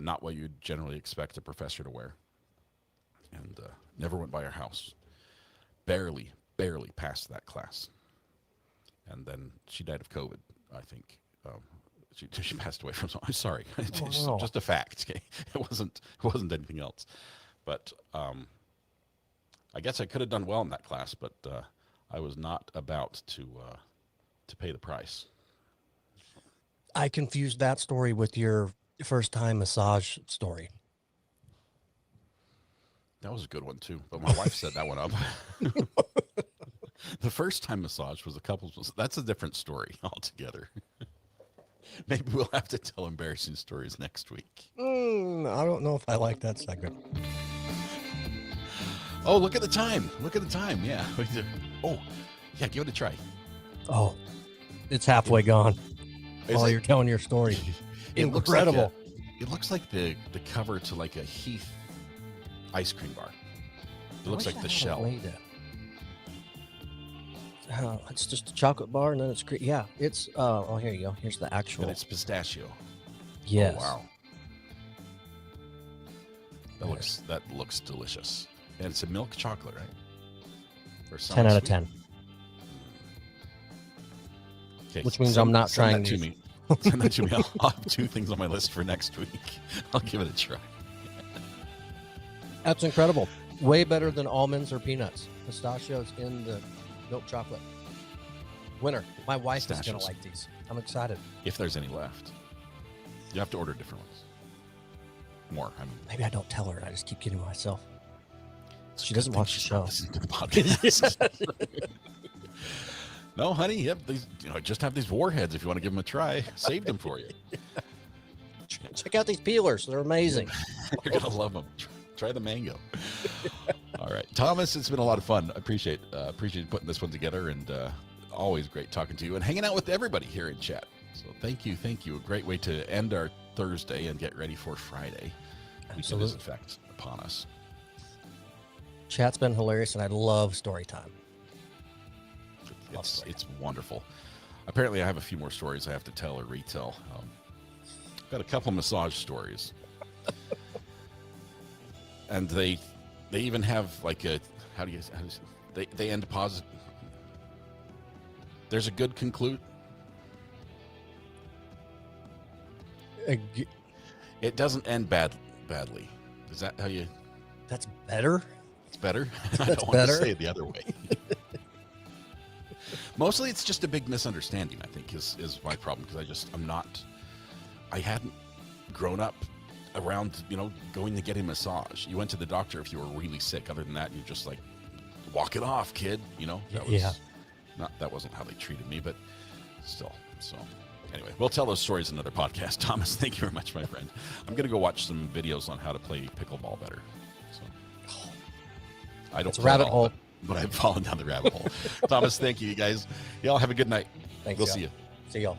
Not what you'd generally expect a professor to wear. And never went by her house. Barely passed that class. And then she died of COVID, I think. She passed away from. I'm sorry, it's Wow. just a fact. Okay, it wasn't anything else. But I guess I could have done well in that class, but I was not about to pay the price. I confused that story with your first time massage story. That was a good one too, but my wife set that one up. The first time massage was a couple's. That's a different story altogether. Maybe we'll have to tell embarrassing stories next week. I don't know if I like that segment. Oh, look at the time. Look at the time. Yeah. Oh, yeah, give it a try. Oh, it's halfway gone while you're telling your story. Incredible. It looks like the cover to like a Heath ice cream bar. It looks like the shell. It's just a chocolate bar, and then it's yeah. It's oh, here you go. Here's the actual. And it's pistachio. Yes. Oh, wow. That looks delicious. And it's a milk chocolate, right? Or 10 out of 10. Okay, which means I'm not trying to me. Send that to me. I'll have 2 things on my list for next week. I'll give it a try. That's incredible. Way better than almonds or peanuts. Pistachios in the milk chocolate. Winner. My wife is going to like these. I'm excited. If there's any left. You have to order different ones. More, I mean. Maybe I don't tell her. I just keep getting myself. She doesn't watch the show. Listen to the podcast. No, honey. Yep. Just have these warheads if you want to give them a try. Saved them for you. Check out these peelers. They're amazing. You're going to love them. Try the mango. All right. Thomas, it's been a lot of fun. I appreciate putting this one together, and always great talking to you and hanging out with everybody here in chat. So thank you. A great way to end our Thursday and get ready for Friday. Weekend is in fact upon us. Chat's been hilarious, and I love story time. It's wonderful. Apparently, I have a few more stories I have to tell or retell. Got a couple massage stories, and they even have like a they end positive. There's a good conclude. It doesn't end badly. Is that how you? That's better. It's better. I That's don't want better. to say it the other way. Mostly, it's just a big misunderstanding. I think is my problem because I hadn't grown up around going to get a massage. You went to the doctor if you were really sick. Other than that, you just like walk it off, kid. That wasn't how they treated me, but still. So anyway, we'll tell those stories in another podcast. Thomas, thank you very much, my friend. I'm gonna go watch some videos on how to play pickleball better. So I don't. It's a rabbit hole. But I've fallen down the rabbit hole. Thomas, thank you, guys. Y'all have a good night. Thanks, we'll y'all. see you. See y'all.